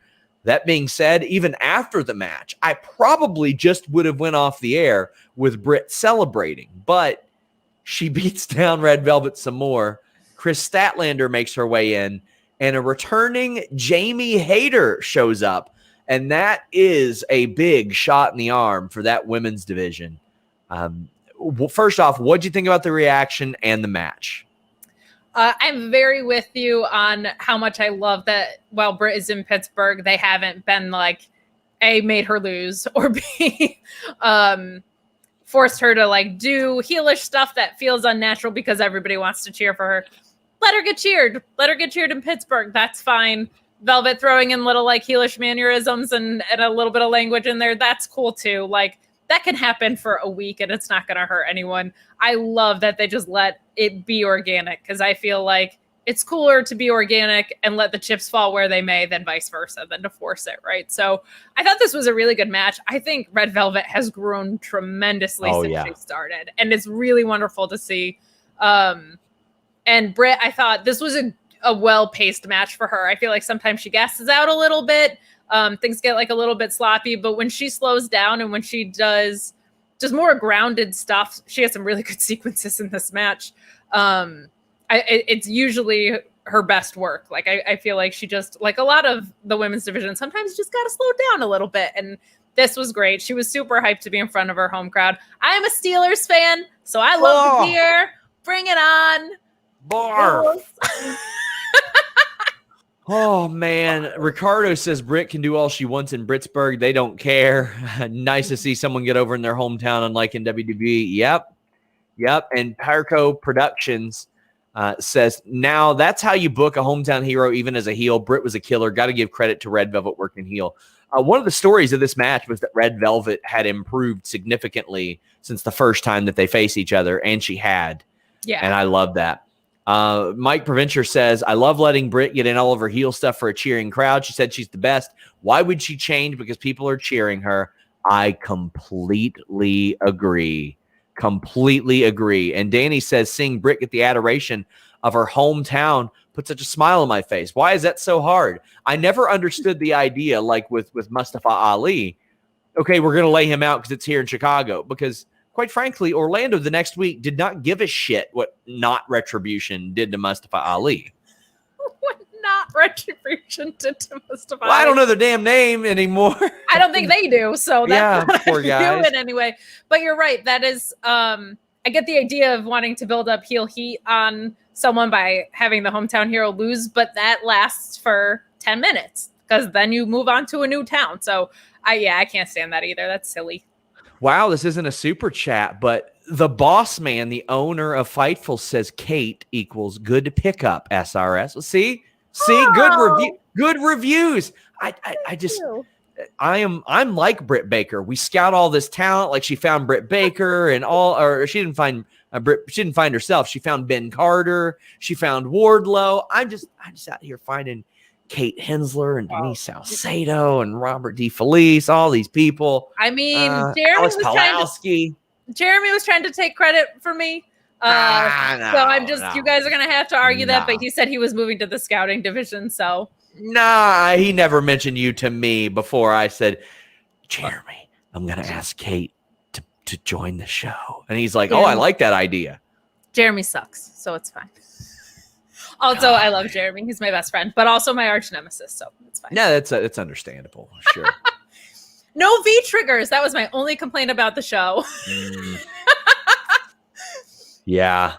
That being said, even after the match, I probably just would have went off the air with Britt celebrating. But she beats down Red Velvet some more. Chris Statlander makes her way in. And a returning Jamie Hayter shows up. And that is a big shot in the arm for that women's division. First off, what'd you think about the reaction and the match? I'm very with you on how much I love that while Britt is in Pittsburgh, they haven't been like, A, made her lose, or B, forced her to like do heelish stuff that feels unnatural because everybody wants to cheer for her. Let her get cheered. Let her get cheered in Pittsburgh. That's fine. Velvet throwing in little like heelish mannerisms and a little bit of language in there. That's cool too. Like that can happen for a week and it's not going to hurt anyone. I love that they just let it be organic because I feel like it's cooler to be organic and let the chips fall where they may than vice versa than to force it. Right. So I thought this was a really good match. I think Red Velvet has grown tremendously since she started. And it's really wonderful to see. And Britt, I thought this was a well-paced match for her. I feel like sometimes she gasses out a little bit. Things get like a little bit sloppy, but when she slows down and when she does just more grounded stuff, she has some really good sequences in this match. It's usually her best work. Like I feel like she just, like a lot of the women's division, sometimes just got to slow down a little bit. And this was great. She was super hyped to be in front of her home crowd. I am a Steelers fan, so I love the gear. Bring it on. Barf. Oh, man. Ricardo says Britt can do all she wants in Pittsburgh. They don't care. Nice to see someone get over in their hometown, unlike in WWE. Yep. And Pyreco Productions says, now that's how you book a hometown hero, even as a heel. Britt was a killer. Got to give credit to Red Velvet working heel. One of the stories of this match was that Red Velvet had improved significantly since the first time that they faced each other, and she had. Yeah. And I love that. Mike Provencher says, I love letting Britt get in all of her heel stuff for a cheering crowd. She said she's the best. Why would she change? Because people are cheering her. I completely agree. And Danny says, seeing Britt get the adoration of her hometown put such a smile on my face. Why is that so hard? I never understood the idea, like with Mustafa Ali. Okay, we're going to lay him out because it's here in Chicago. Because quite frankly, Orlando the next week did not give a shit what not Retribution did to Mustafa Ali. What not Retribution did to Mustafa Ali? Well, I don't know their damn name anymore. I don't think they do. So that's what poor I'm guys. doing anyway. But you're right. That is, I get the idea of wanting to build up heel heat on someone by having the hometown hero lose, but that lasts for 10 minutes because then you move on to a new town. So I can't stand that either. That's silly. Wow, this isn't a super chat, but the boss man, the owner of Fightful, says Kate equals good pickup. SRS. See, good reviews. I'm like Britt Baker. We scout all this talent, like she found Britt Baker and all, or she didn't find she didn't find herself. She found Ben Carter. She found Wardlow. I'm just out here finding Kate Hensler and Denise Salcedo and Robert DeFelice, all these people. I mean, Jeremy was trying to take credit for me. So you guys are going to have to argue that, but he said he was moving to the scouting division. So he never mentioned you to me before I said, Jeremy, I'm going to ask Kate to join the show. And he's like, I like that idea. Jeremy sucks. So it's fine. Also, I love Jeremy. He's my best friend, but also my arch nemesis, so it's fine. No, that's understandable. Sure. No V triggers. That was my only complaint about the show. Yeah.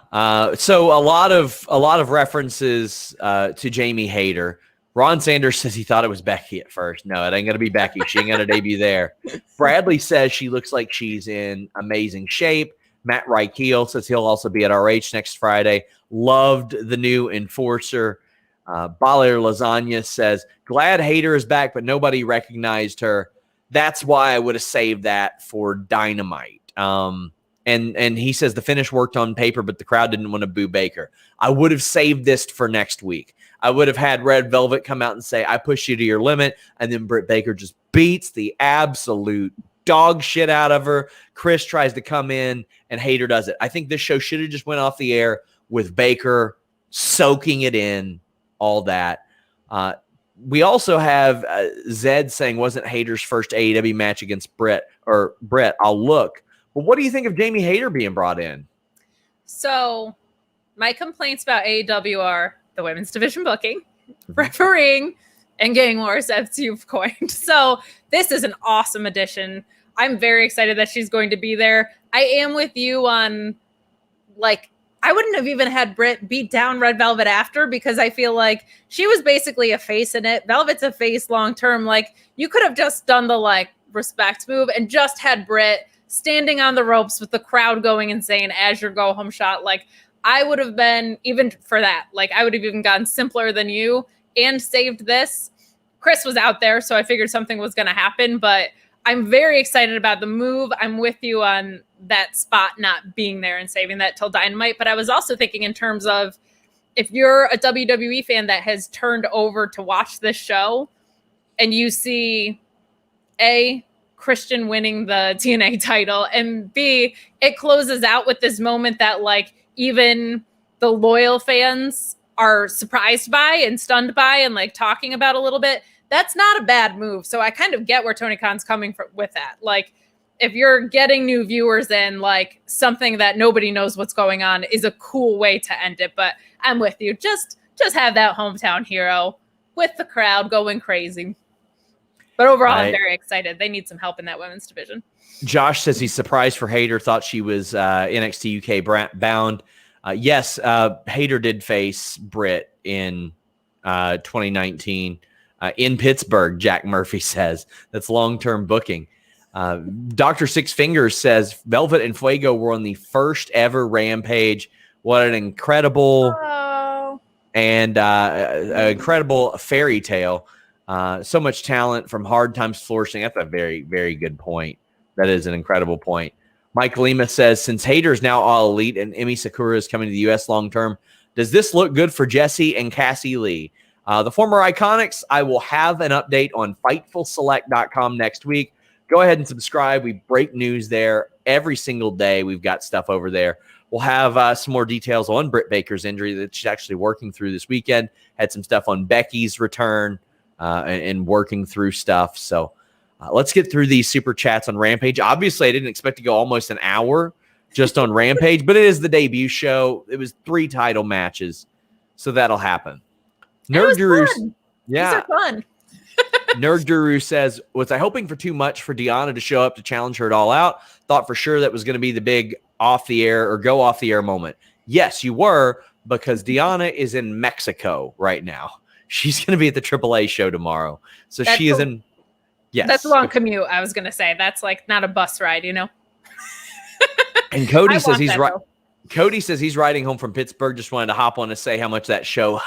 So a lot of references to Jamie Hayter. Ron Sanders says he thought it was Becky at first. No, it ain't gonna be Becky. She ain't gonna debut there. Bradley says she looks like she's in amazing shape. Matt Reichel says he'll also be at RH next Friday. Loved the new enforcer. Baller Lasagna says, glad Hayter is back, but nobody recognized her. That's why I would have saved that for Dynamite. And he says the finish worked on paper, but the crowd didn't want to boo Baker. I would have saved this for next week. I would have had Red Velvet come out and say, I pushed you to your limit. And then Britt Baker just beats the absolute dog shit out of her. Chris tries to come in and Hayter does it. I think this show should have just went off the air with Baker soaking it in, all that. We also have Zed saying wasn't Hayter's first AEW match against Brett. I'll look. But what do you think of Jamie Hayter being brought in? So my complaints about AEW are the women's division booking, refereeing, and getting more as you've coined. So this is an awesome addition. I'm very excited that she's going to be there. I am with you on, like, I wouldn't have even had Britt beat down Red Velvet after, because I feel like she was basically a face in it. Velvet's a face long term. Like, you could have just done the, like, respect move and just had Britt standing on the ropes with the crowd going insane as your go home shot. Like, I would have been, even for that, like, I would have even gotten simpler than you and saved this. Chris was out there, so I figured something was going to happen, but I'm very excited about the move. I'm with you on that spot not being there and saving that till Dynamite. But I was also thinking in terms of, if you're a WWE fan that has turned over to watch this show and you see A, Christian winning the TNA title, and B, it closes out with this moment that, like, even the loyal fans are surprised by and stunned by and, like, talking about a little bit. That's not a bad move. So I kind of get where Tony Khan's coming with that. Like, if you're getting new viewers in, like, something that nobody knows what's going on is a cool way to end it. But I'm with you. Just have that hometown hero with the crowd going crazy. But overall, I'm very excited. They need some help in that women's division. Josh says he's surprised for Hayter. Thought she was NXT UK bound. Yes, Hayter did face Britt in 2019 in Pittsburgh, Jack Murphy says. That's long-term booking. Dr. Six Fingers says Velvet and Fuego were on the first ever Rampage. What an incredible incredible fairy tale. So much talent from Hard Times Flourishing. That's a very, very good point. That is an incredible point. Mike Lima says, since Hayter is now all elite and Emi Sakura is coming to the U.S. long-term, does this look good for Jesse and Cassie Lee? The former Iconics, I will have an update on FightfulSelect.com next week. Go ahead and subscribe. We break news there every single day. We've got stuff over there. We'll have some more details on Britt Baker's injury that she's actually working through this weekend. Had some stuff on Becky's return and working through stuff. So Let's get through these super chats on Rampage. Obviously, I didn't expect to go almost an hour just on Rampage, but it is the debut show. It was 3 title matches, so that'll happen. Nerd Guru, yeah, these are fun. Nerd Guru says, was I hoping for too much for Deonna to show up to challenge her at All Out? Thought for sure that was going to be the big off the air or go off the air moment. Yes, you were, because Deonna is in Mexico right now. She's going to be at the AAA show tomorrow. So she is in. Yes. That's a long commute, I was going to say. That's like not a bus ride, you know? And Cody says he's right. Cody says he's riding home from Pittsburgh. Just wanted to hop on to say how much that show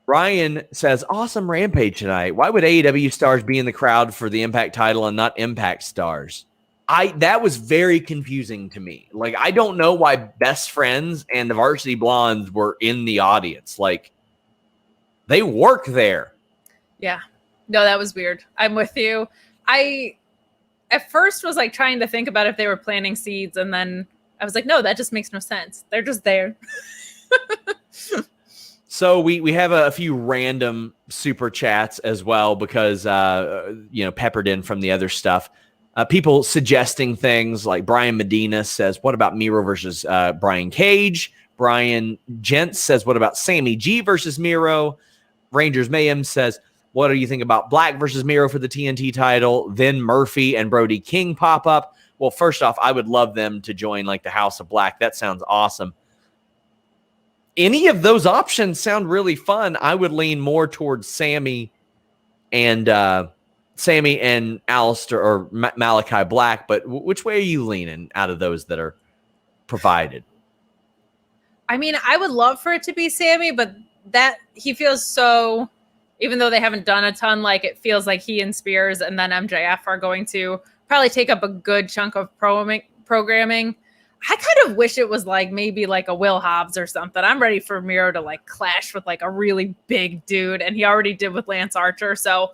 Ryan says, awesome Rampage tonight. Why would AEW stars be in the crowd for the Impact title and not Impact stars? That was very confusing to me. Like, I don't know why Best Friends and the Varsity Blondes were in the audience. Like, they work there. Yeah. No, that was weird. I'm with you. I at first was like trying to think about if they were planting seeds, and then I was like, no, that just makes no sense. They're just there. So we have a few random super chats as well because peppered in from the other stuff. People suggesting things like Brian Medina says, what about Miro versus Brian Cage? Brian Gentz says, what about Sammy G versus Miro? Rangers Mayhem says, what do you think about Black versus Miro for the TNT title? Then Murphy and Brody King pop up. Well, first off, I would love them to join like the House of Black. That sounds awesome. Any of those options sound really fun. I would lean more towards Sammy and Alistair or Malachi Black. But which way are you leaning out of those that are provided? I mean, I would love for it to be Sammy, but that he feels so, even though they haven't done a ton, like it feels like he and Spears and then MJF are going to probably take up a good chunk of programming. I kind of wish it was like maybe like a Will Hobbs or something. I'm ready for Miro to like clash with like a really big dude, and he already did with Lance Archer. So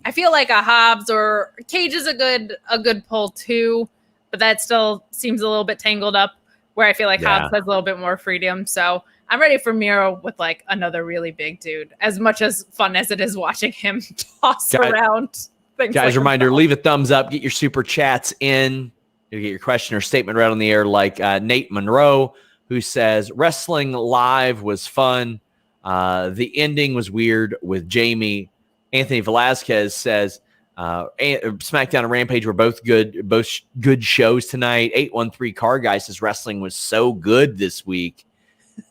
I feel like a Hobbs or Cage is a good pull too, but that still seems a little bit tangled up. Where I feel like Hobbs has a little bit more freedom. So I'm ready for Miro with like another really big dude. As much as fun as it is watching him toss around things. Guys, like reminder, leave a thumbs up, get your super chats in. You get your question or statement right on the air, like Nate Monroe, who says, wrestling live was fun. The ending was weird with Jamie. Anthony Velasquez says, SmackDown and Rampage were both good shows tonight. 813 Car Guy says, wrestling was so good this week.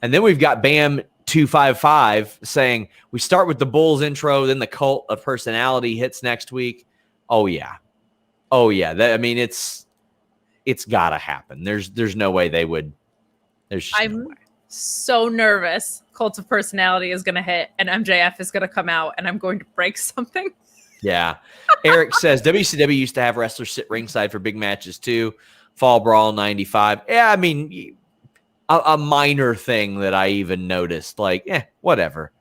And then we've got Bam 255 saying, we start with the Bulls intro, then the Cult of Personality hits next week. Oh, yeah. It's got to happen. There's no way they would. I'm so nervous. Cult of Personality is going to hit and MJF is going to come out and I'm going to break something. Yeah. Eric says WCW used to have wrestlers sit ringside for big matches too. Fall Brawl 95. Yeah, I mean, a minor thing that I even noticed. Like, whatever.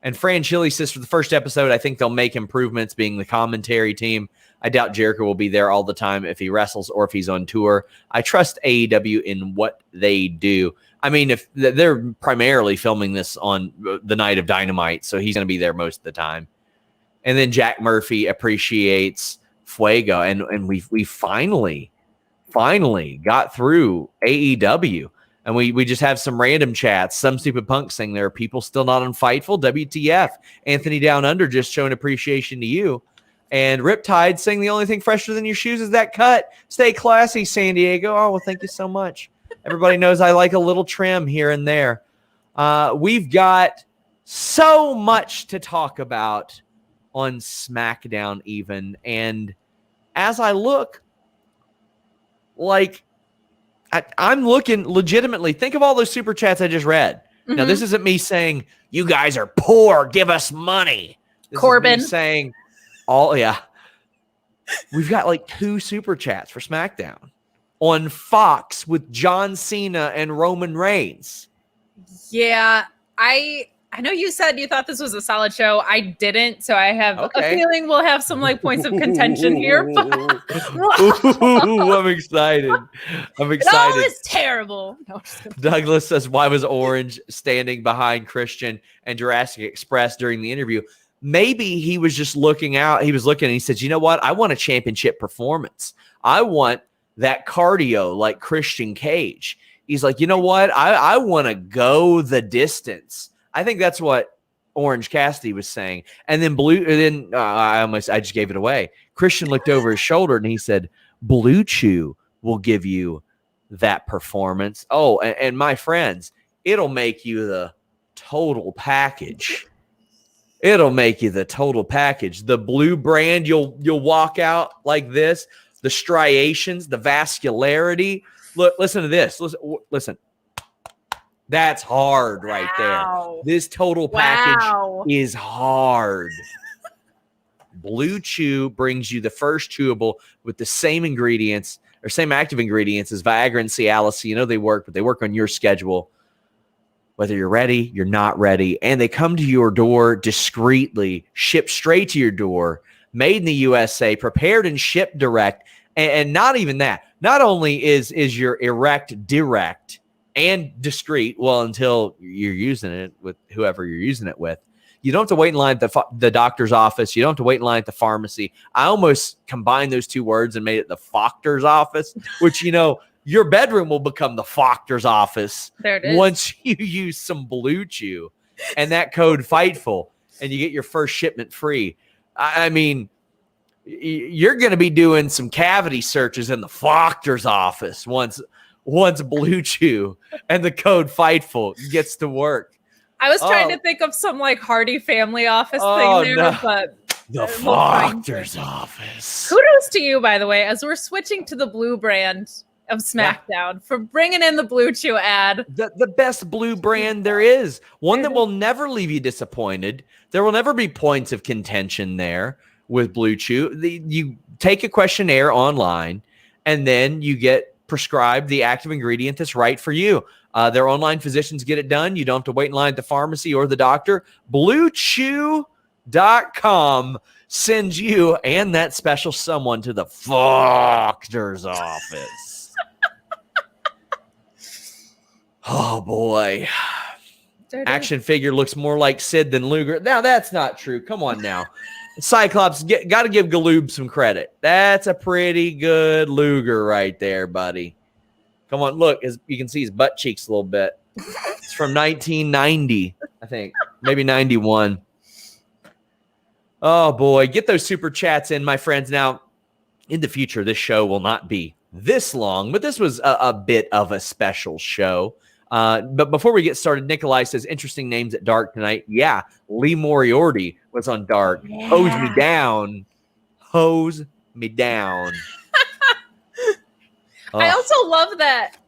And Fran Chili says for the first episode, I think they'll make improvements being the commentary team. I doubt Jericho will be there all the time if he wrestles or if he's on tour. I trust AEW in what they do. I mean, if they're primarily filming this on the night of Dynamite, so he's going to be there most of the time. And then Jack Murphy appreciates Fuego, and we finally got through AEW. And we just have some random chats. Some stupid punk saying there are people still not on Fightful. WTF. Anthony Down Under just showing appreciation to you. And Riptide saying the only thing fresher than your shoes is that cut. Stay classy, San Diego. Oh, well, thank you so much. Everybody knows I like a little trim here and there. We've got so much to talk about on SmackDown even. And as I look, like, I'm looking legitimately. Think of all those super chats I just read. Mm-hmm. Now, this isn't me saying, you guys are poor, give us money. This Corbin. Is me saying, we've got like 2 super chats for SmackDown on Fox with John Cena and Roman Reigns. Yeah, I know you said you thought this was a solid show. I didn't, so I have a feeling we'll have some like points of contention here. Ooh, I'm excited. It all was terrible. No, Douglas says, why was Orange standing behind Christian and Jurassic Express during the interview? maybe he was just looking out. He was looking and he said, you know what? I want a championship performance. I want that cardio like Christian Cage. He's like, you know what? I want to go the distance. I think that's what Orange Cassidy was saying. And then I just gave it away. Christian looked over his shoulder and he said, Blue Chew will give you that performance. Oh, and my friends, it'll make you the total package. It'll make you the total package. The blue brand, you'll walk out like this. The striations, the vascularity. Look, listen to this. Listen. That's hard right there. This total package is hard. Blue Chew brings you the first chewable with the same ingredients or same active ingredients as Viagra and Cialis. You know they work, but they work on your schedule. Whether you're ready, you're not ready. And they come to your door discreetly, shipped straight to your door, made in the USA, prepared and shipped direct. And not even that. Not only is your erect direct and discreet, well, until you're using it with whoever you're using it with. You don't have to wait in line at the doctor's office. You don't have to wait in line at the pharmacy. I almost combined those two words and made it the doctor's office, which, you know, your bedroom will become the doctor's office there it is. Once you use some Blue Chew and that code Fightful and you get your first shipment free. I mean, you're going to be doing some cavity searches in the doctor's office once Blue Chew and the code Fightful gets to work. I was trying to think of some like Hardy Family Office thing there, but the doctor's office. Kudos to you, by the way, as we're switching to the blue brand of SmackDown for bringing in the Blue Chew ad. The best blue brand there is. One that will never leave you disappointed. There will never be points of contention there with Blue Chew. You take a questionnaire online, and then you get prescribed the active ingredient that's right for you. Their online physicians get it done. You don't have to wait in line at the pharmacy or the doctor. BlueChew.com sends you and that special someone to the doctor's office. Oh, boy. Action figure looks more like Sid than Luger. Now, that's not true. Come on now. Cyclops, got to give Galoob some credit. That's a pretty good Luger right there, buddy. Come on, look. You can see his butt cheeks a little bit. It's from 1990, I think. Maybe 91. Oh, boy. Get those super chats in, my friends. Now, in the future, this show will not be this long, but this was a bit of a special show. But before we get started, Nikolai says, interesting names at Dark tonight. Yeah, Lee Moriarty was on Dark. Yeah. Hose me down. Hose me down. I also love that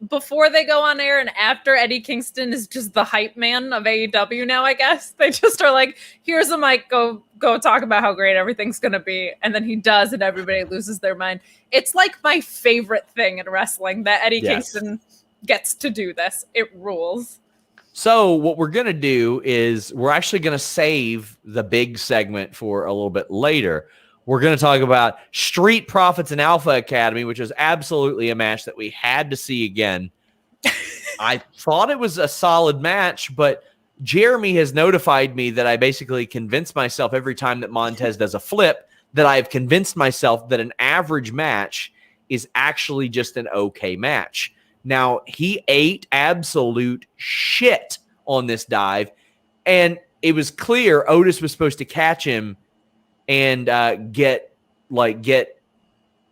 before they go on air and after, Eddie Kingston is just the hype man of AEW now, I guess. They just are like, here's a mic, go talk about how great everything's going to be. And then he does, and everybody loses their mind. It's like my favorite thing in wrestling that Eddie Kingston gets to do this. It rules. So what we're going to do is we're actually going to save the big segment for a little bit later. We're going to talk about Street Profits and Alpha Academy, which was absolutely a match that we had to see again. I thought it was a solid match, but Jeremy has notified me that I basically convinced myself every time that Montez does a flip that I've convinced myself that an average match is actually just an okay match. Now, he ate absolute shit on this dive, and it was clear Otis was supposed to catch him and get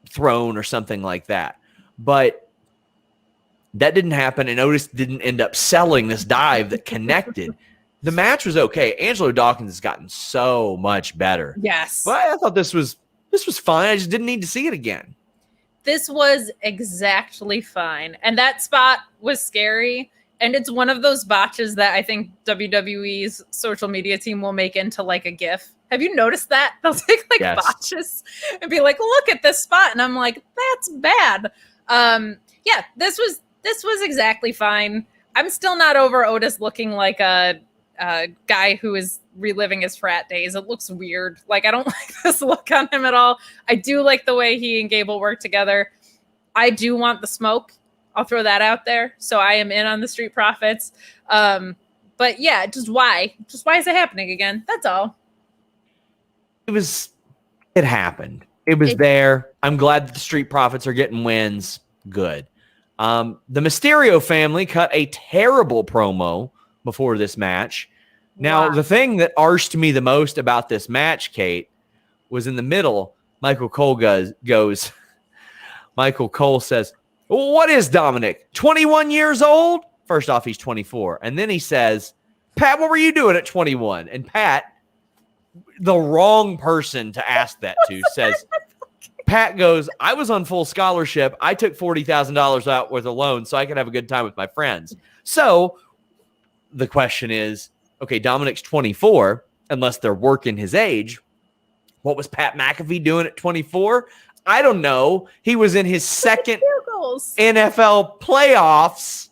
thrown or something like that. But that didn't happen, and Otis didn't end up selling this dive that connected. The match was okay. Angelo Dawkins has gotten so much better. Yes. But I thought this was fine. I just didn't need to see it again. This was exactly fine. And that spot was scary. And it's one of those botches that I think WWE's social media team will make into like a GIF. Have you noticed that? They'll take like botches and be like, look at this spot. And I'm like, that's bad. Yeah, this was exactly fine. I'm still not over Otis looking like a guy who is reliving his frat days. It looks weird. Like, I don't like this look on him at all. I do like the way he and Gable work together. I do want the smoke. I'll throw that out there. So I am in on the Street Profits. But yeah, just why? Just why is it happening again? That's all. it happened. It was there. I'm glad that the Street Profits are getting wins. Good. The Mysterio family cut a terrible promo before this match. Now, the thing that arsed me the most about this match, Kate, was in the middle. Michael Cole goes Michael Cole says, well, what is Dominic? 21 years old? First off, he's 24. And then he says, Pat, what were you doing at 21? And Pat, the wrong person to ask that to, says, Pat goes, I was on full scholarship. I took $40,000 out worth of loan so I could have a good time with my friends. So the question is, okay, Dominic's 24, unless they're working his age. What was Pat McAfee doing at 24? I don't know. He was in his second NFL playoffs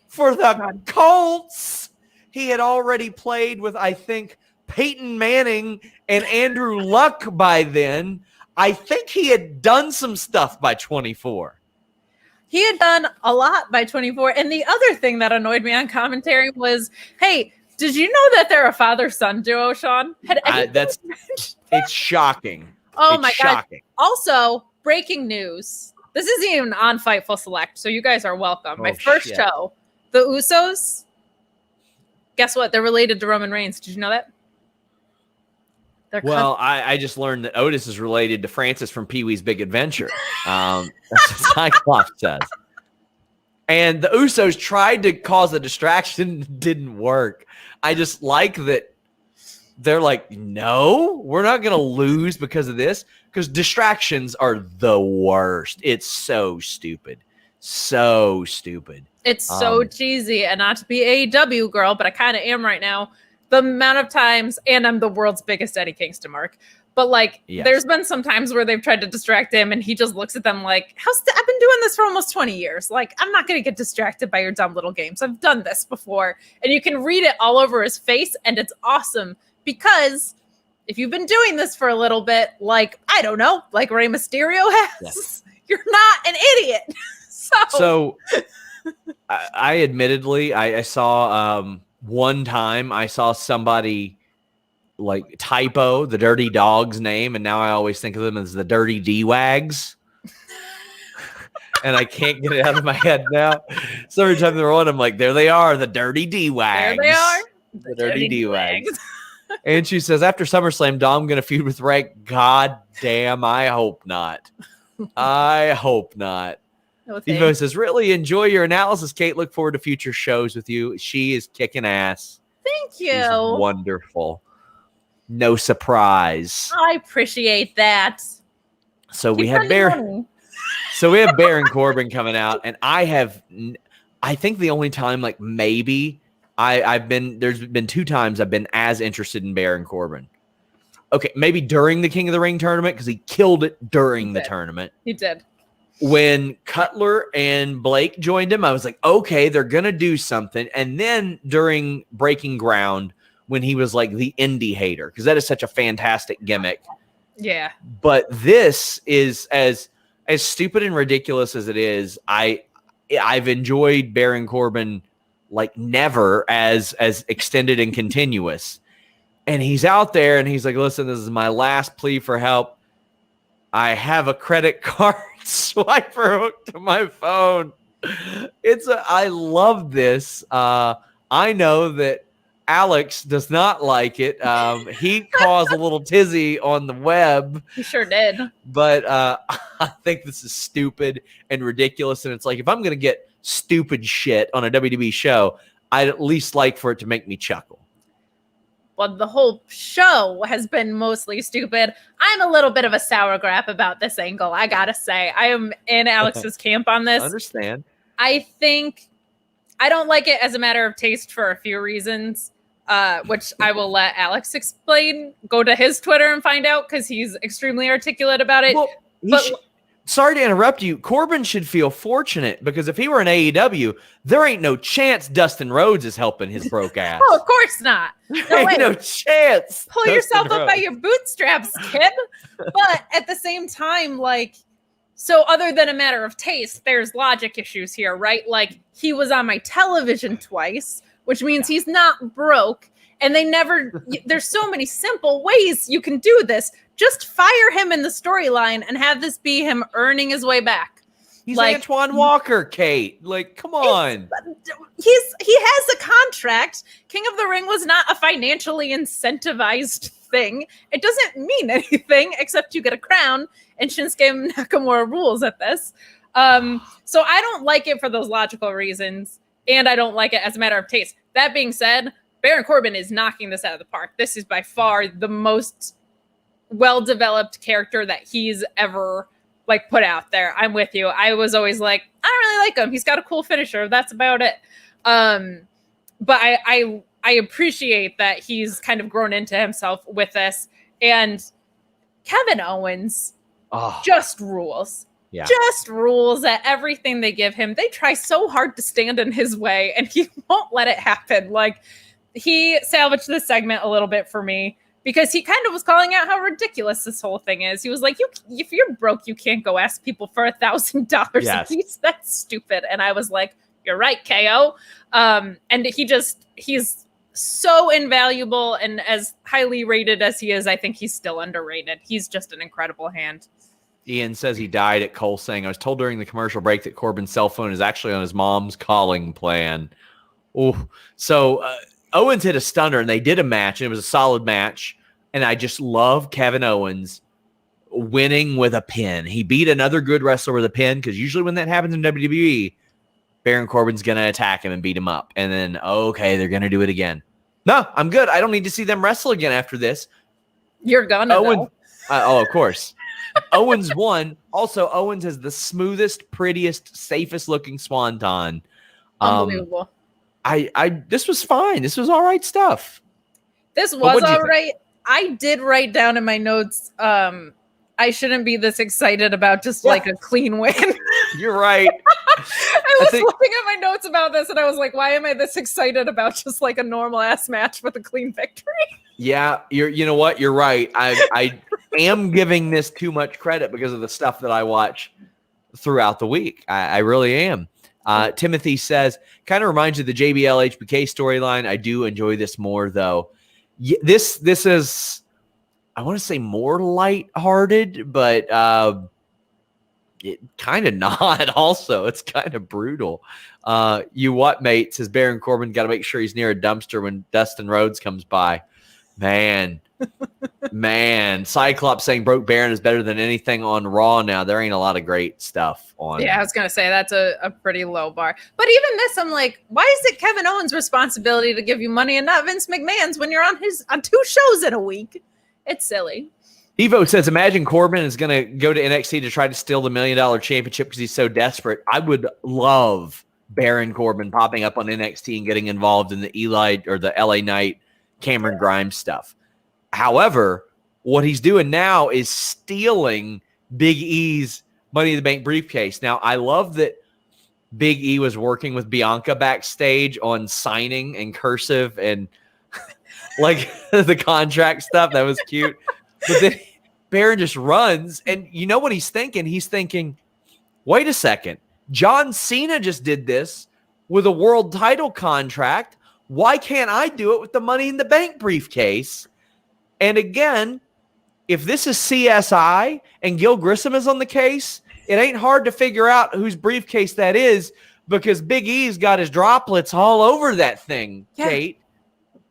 for the Colts. He had already played with, I think, Peyton Manning and Andrew Luck by then. I think he had done some stuff by 24. He had done a lot by 24. And the other thing that annoyed me on commentary was, hey, did you know that they're a father-son duo, Sean? It's shocking. Oh, my God. Also, breaking news. This isn't even on Fightful Select, so you guys are welcome. My first show, the Usos, guess what? They're related to Roman Reigns. Did you know that? Well, I just learned that Otis is related to Francis from Pee-wee's Big Adventure. That's what Cyclops says. And the Usos tried to cause a distraction, didn't work. I just like that they're like, no, we're not going to lose because of this, because distractions are the worst. It's so stupid. So stupid. It's so cheesy, and not to be AEW girl, but I kind of am right now. The amount of times, and I'm the world's biggest Eddie Kingston mark, but like, there's been some times where they've tried to distract him, and he just looks at them like, I've been doing this for almost 20 years. Like, I'm not going to get distracted by your dumb little games. I've done this before. And you can read it all over his face, and it's awesome, because if you've been doing this for a little bit, like, I don't know, like Rey Mysterio has, you're not an idiot. So I admittedly, I saw, one time I saw somebody like typo the Dirty Dog's name, and now I always think of them as the Dirty D-Wags. And I can't get it out of my head now. So every time they're on, I'm like, there they are, the Dirty D-Wags. There they are. The Dirty D-Wags. And she says, after SummerSlam, Dom going to feud with Ray. God damn, I hope not. I hope not. Evo says, really enjoy your analysis, Kate. Look forward to future shows with you. She is kicking ass. Thank you. She's wonderful. No surprise. I appreciate that. So we have Baron Corbin coming out, and I think the only time, like, maybe there's been 2 times I've been as interested in Baron Corbin. Okay, maybe during the King of the Ring tournament, because he killed it during the tournament. He did. When Cutler and Blake joined him, I was like, okay, they're going to do something. And then during Breaking Ground, when he was like the indie hater, because that is such a fantastic gimmick. Yeah. But this is as stupid and ridiculous as it is. I've enjoyed Baron Corbin like never as extended and continuous. And he's out there and he's like, listen, this is my last plea for help. I have a credit card swiper hooked to my phone. I love this. I know that Alex does not like it. He caused a little tizzy on the web. He sure did. But I think this is stupid and ridiculous. And it's like, if I'm going to get stupid shit on a WWE show, I'd at least like for it to make me chuckle. Well, the whole show has been mostly stupid. I'm a little bit of a sour grap about this angle, I gotta say. I am in Alex's camp on this. I understand. I think I don't like it as a matter of taste for a few reasons, which I will let Alex explain. Go to his Twitter and find out, because he's extremely articulate about it. Well, sorry to interrupt you. Corbin should feel fortunate, because if he were in AEW, there ain't no chance Dustin Rhodes is helping his broke ass. Oh, of course not. No chance. Pull yourself up by your bootstraps, kid. But at the same time, like, so other than a matter of taste, there's logic issues here, right? Like, he was on my television twice, which means he's not broke. And they never, there's so many simple ways you can do this. Just fire him in the storyline and have this be him earning his way back. He's like Antoine Walker, Kate. Like, come on. He has a contract. King of the Ring was not a financially incentivized thing. It doesn't mean anything except you get a crown, and Shinsuke Nakamura rules at this. So I don't like it for those logical reasons, and I don't like it as a matter of taste. That being said, Baron Corbin is knocking this out of the park. This is by far the most well-developed character that he's ever like put out there. I'm with you. I was always like, I don't really like him. He's got a cool finisher. That's about it. But I appreciate that he's kind of grown into himself with this. And Kevin Owens just rules. Yeah. Just rules at everything they give him. They try so hard to stand in his way, and he won't let it happen. Like, he salvaged this segment a little bit for me, because he kind of was calling out how ridiculous this whole thing is. He was like, if you're broke, you can't go ask people for $1,000 a piece. That's stupid. And I was like, you're right, KO. And he's so invaluable, and as highly rated as he is, I think he's still underrated. He's just an incredible hand. Ian says he died at Cole saying, I was told during the commercial break that Corbin's cell phone is actually on his mom's calling plan. Oh, so Owens hit a stunner, and they did a match, and it was a solid match. And I just love Kevin Owens winning with a pin. He beat another good wrestler with a pin, because usually when that happens in WWE, Baron Corbin's going to attack him and beat him up. And then, okay, they're going to do it again. No, I'm good. I don't need to see them wrestle again after this. You're gonna, Owens, of course. Owens won. Also, Owens has the smoothest, prettiest, safest looking swanton. Unbelievable. This was fine. This was all right stuff. This was all right. I did write down in my notes, I shouldn't be this excited about just like a clean win. You're right. I was looking at my notes about this, and I was like, why am I this excited about just like a normal ass match with a clean victory? Yeah, you know what? You're right. I am giving this too much credit because of the stuff that I watch throughout the week. I really am. Timothy says, kind of reminds you of the JBL HBK storyline. I do enjoy this more, though. This is, I want to say, more lighthearted, but it kind of not. Also, it's kind of brutal. You what, mate? Says Baron Corbin got to make sure he's near a dumpster when Dustin Rhodes comes by. Man. Cyclops saying Broke Baron is better than anything on Raw now. There ain't a lot of great stuff on. Yeah, I was going to say that's a pretty low bar. But even this, I'm like, why is it Kevin Owens' responsibility to give you money and not Vince McMahon's when you're on 2 shows in a week? It's silly. Evo says, imagine Corbin is going to go to NXT to try to steal the $1 Million Championship because he's so desperate. I would love Baron Corbin popping up on NXT and getting involved in the Eli or the LA Knight Cameron Grimes stuff. However, what he's doing now is stealing Big E's Money in the Bank briefcase. Now, I love that Big E was working with Bianca backstage on signing and cursive and like the contract stuff. That was cute. But then Baron just runs, and you know what he's thinking? He's thinking, wait a second. John Cena just did this with a world title contract. Why can't I do it with the Money in the Bank briefcase? And again, if this is CSI and Gil Grissom is on the case, it ain't hard to figure out whose briefcase that is because Big E's got his droplets all over that thing, yeah. Kate.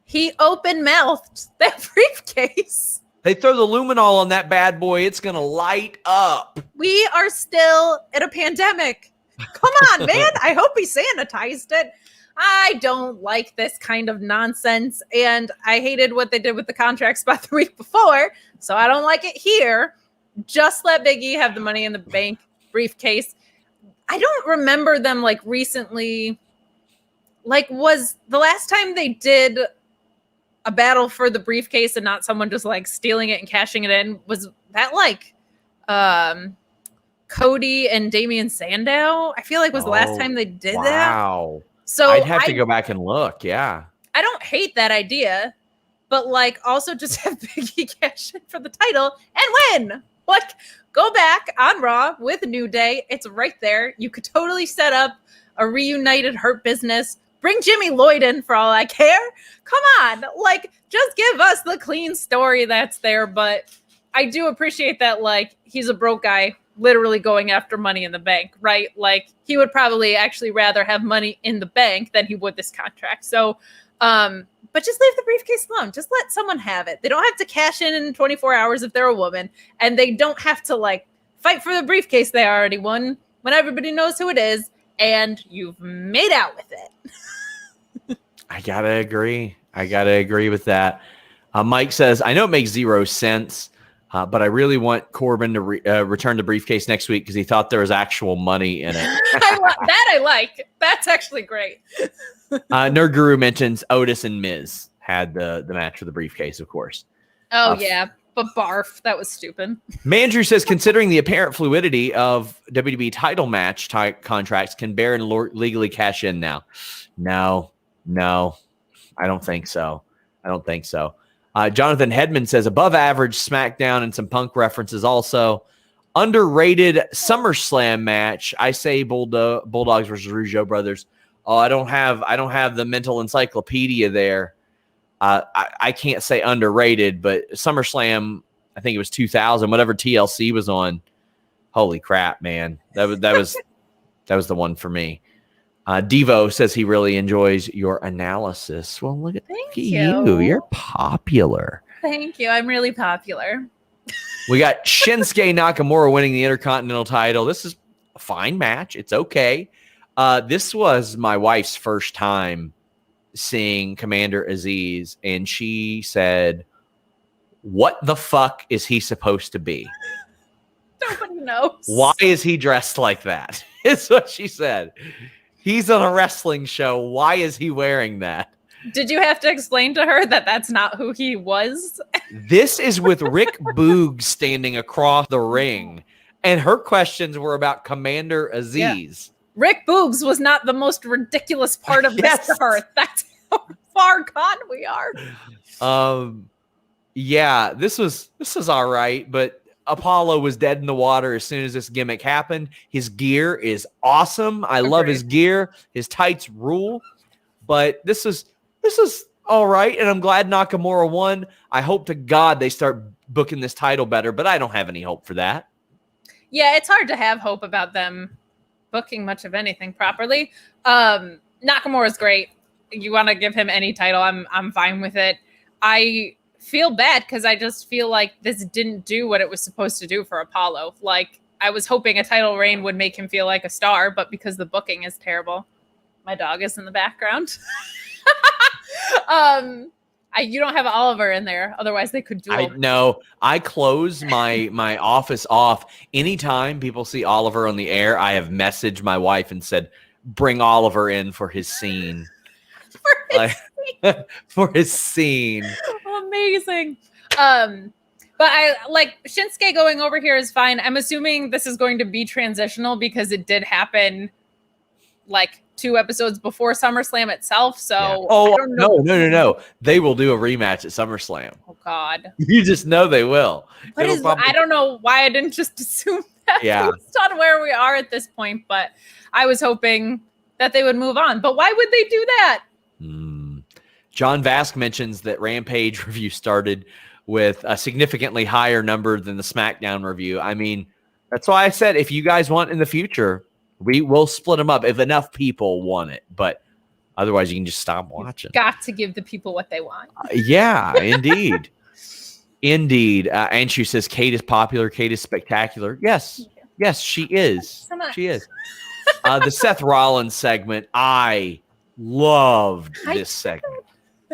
He open-mouthed that briefcase. They throw the luminol on that bad boy, it's going to light up. We are still in a pandemic. Come on, man. I hope he sanitized it. I don't like this kind of nonsense, and I hated what they did with the contract spot the week before, so I don't like it here. Just let Big E have the Money in the Bank briefcase. I don't remember them, like, recently. Like, was the last time they did a battle for the briefcase and not someone just, like, stealing it and cashing it in, was that, like, Cody and Damian Sandow? I feel like was the last time they did that. Wow. So I'd have to go back and look. Yeah. I don't hate that idea, but like also just have Big E cash in for the title and win. Like, go back on Raw with New Day. It's right there. You could totally set up a reunited Hurt Business Bring Jimmy Lloyd in for all I care. Come on. Like, just give us the clean story that's there. But I do appreciate that, like, he's a broke guy literally going after money in the bank, right? Like, he would probably actually rather have money in the bank than he would this contract. So, but just leave the briefcase alone. Just let someone have it. They don't have to cash in 24 hours if they're a woman, and they don't have to like fight for the briefcase they already won when everybody knows who it is, and you've made out with it. I gotta agree with that. Mike says, I know it makes zero sense, but I really want Corbin to return the briefcase next week because he thought there was actual money in it. I like. That's actually great. Nerd Guru mentions Otis and Miz had the match for the briefcase, of course. Oh, yeah. But barf. That was stupid. Mandrew says, considering the apparent fluidity of WWE title match contracts, can Baron legally cash in now? No, I don't think so. Jonathan Hedman says, above average SmackDown and some Punk references also. Underrated SummerSlam match. I say Bulldogs versus Rougeau Brothers. Oh, I don't have the mental encyclopedia there. I can't say underrated, but SummerSlam, I think it was 2000, whatever TLC was on. Holy crap, man. That was the one for me. Devo says he really enjoys your analysis. Well, look at you. You're popular. Thank you. I'm really popular. We got Shinsuke Nakamura winning the Intercontinental title. This is a fine match. It's okay. This was my wife's first time seeing Commander Aziz, and she said, what the fuck is he supposed to be? Nobody knows. Why is he dressed like that? Is what she said. He's on a wrestling show. Why is he wearing that? Did you have to explain to her that that's not who he was? This is with Rick Boog standing across the ring, and her questions were about Commander Aziz. Yeah. Rick Boogs was not the most ridiculous part of this earth. That's how far gone we are. Yeah, this was all right, but Apollo was dead in the water as soon as this gimmick happened. His gear is awesome. I love his gear. His tights rule. But this is all right, and I'm glad Nakamura won. I hope to God they start booking this title better, but I don't have any hope for that. Yeah, it's hard to have hope about them booking much of anything properly. Nakamura's great. You want to give him any title, I'm fine with it. I feel bad because I just feel like this didn't do what it was supposed to do for Apollo. Like, I was hoping a title reign would make him feel like a star, but because the booking is terrible. My dog is in the background. You don't have Oliver in there, otherwise they could duel. No, I close my office off. Anytime people see Oliver on the air, I have messaged my wife and said, bring Oliver in for his scene. For his scene. Amazing. But I like Shinsuke going over here is fine. I'm assuming this is going to be transitional because it did happen like 2 episodes before SummerSlam itself. So yeah. Oh, no. They will do a rematch at SummerSlam. Oh God. You just know they will. I don't know why I didn't just assume that based on where we are at this point, but I was hoping that they would move on. But why would they do that? John Vask mentions that Rampage review started with a significantly higher number than the SmackDown review. I mean, that's why I said if you guys want in the future, we will split them up if enough people want it. But otherwise, you can just stop watching. You've got to give the people what they want. Yeah, indeed. Indeed. Anshu says Kate is popular. Kate is spectacular. Yes, she is. So much. She is. The Seth Rollins segment, I loved this segment.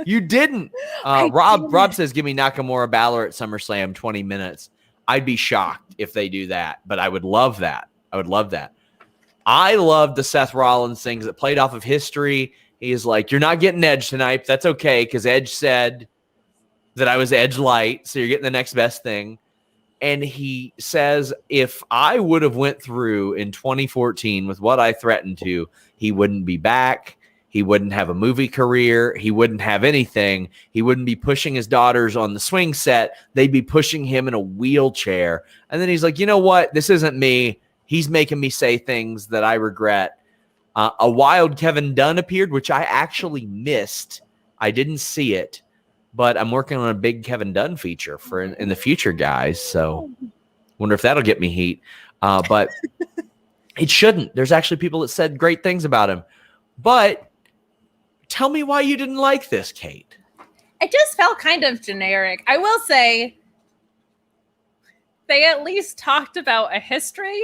You didn't. Rob says, give me Nakamura Balor at SummerSlam 20 minutes. I'd be shocked if they do that, but I would love that. I loved the Seth Rollins things that played off of history. He's like, you're not getting Edge tonight. That's okay, because Edge said that I was Edge light, so you're getting the next best thing. And he says, if I would have went through in 2014 with what I threatened to, he wouldn't be back. He wouldn't have a movie career. He wouldn't have anything. He wouldn't be pushing his daughters on the swing set. They'd be pushing him in a wheelchair. And then he's like, you know what? This isn't me. He's making me say things that I regret. A wild Kevin Dunn appeared, which I actually missed. I didn't see it, but I'm working on a big Kevin Dunn feature for in the future, guys. So wonder if that'll get me heat. But it shouldn't. There's actually people that said great things about him. But tell me why you didn't like this, Kate. It just felt kind of generic. I will say they at least talked about a history,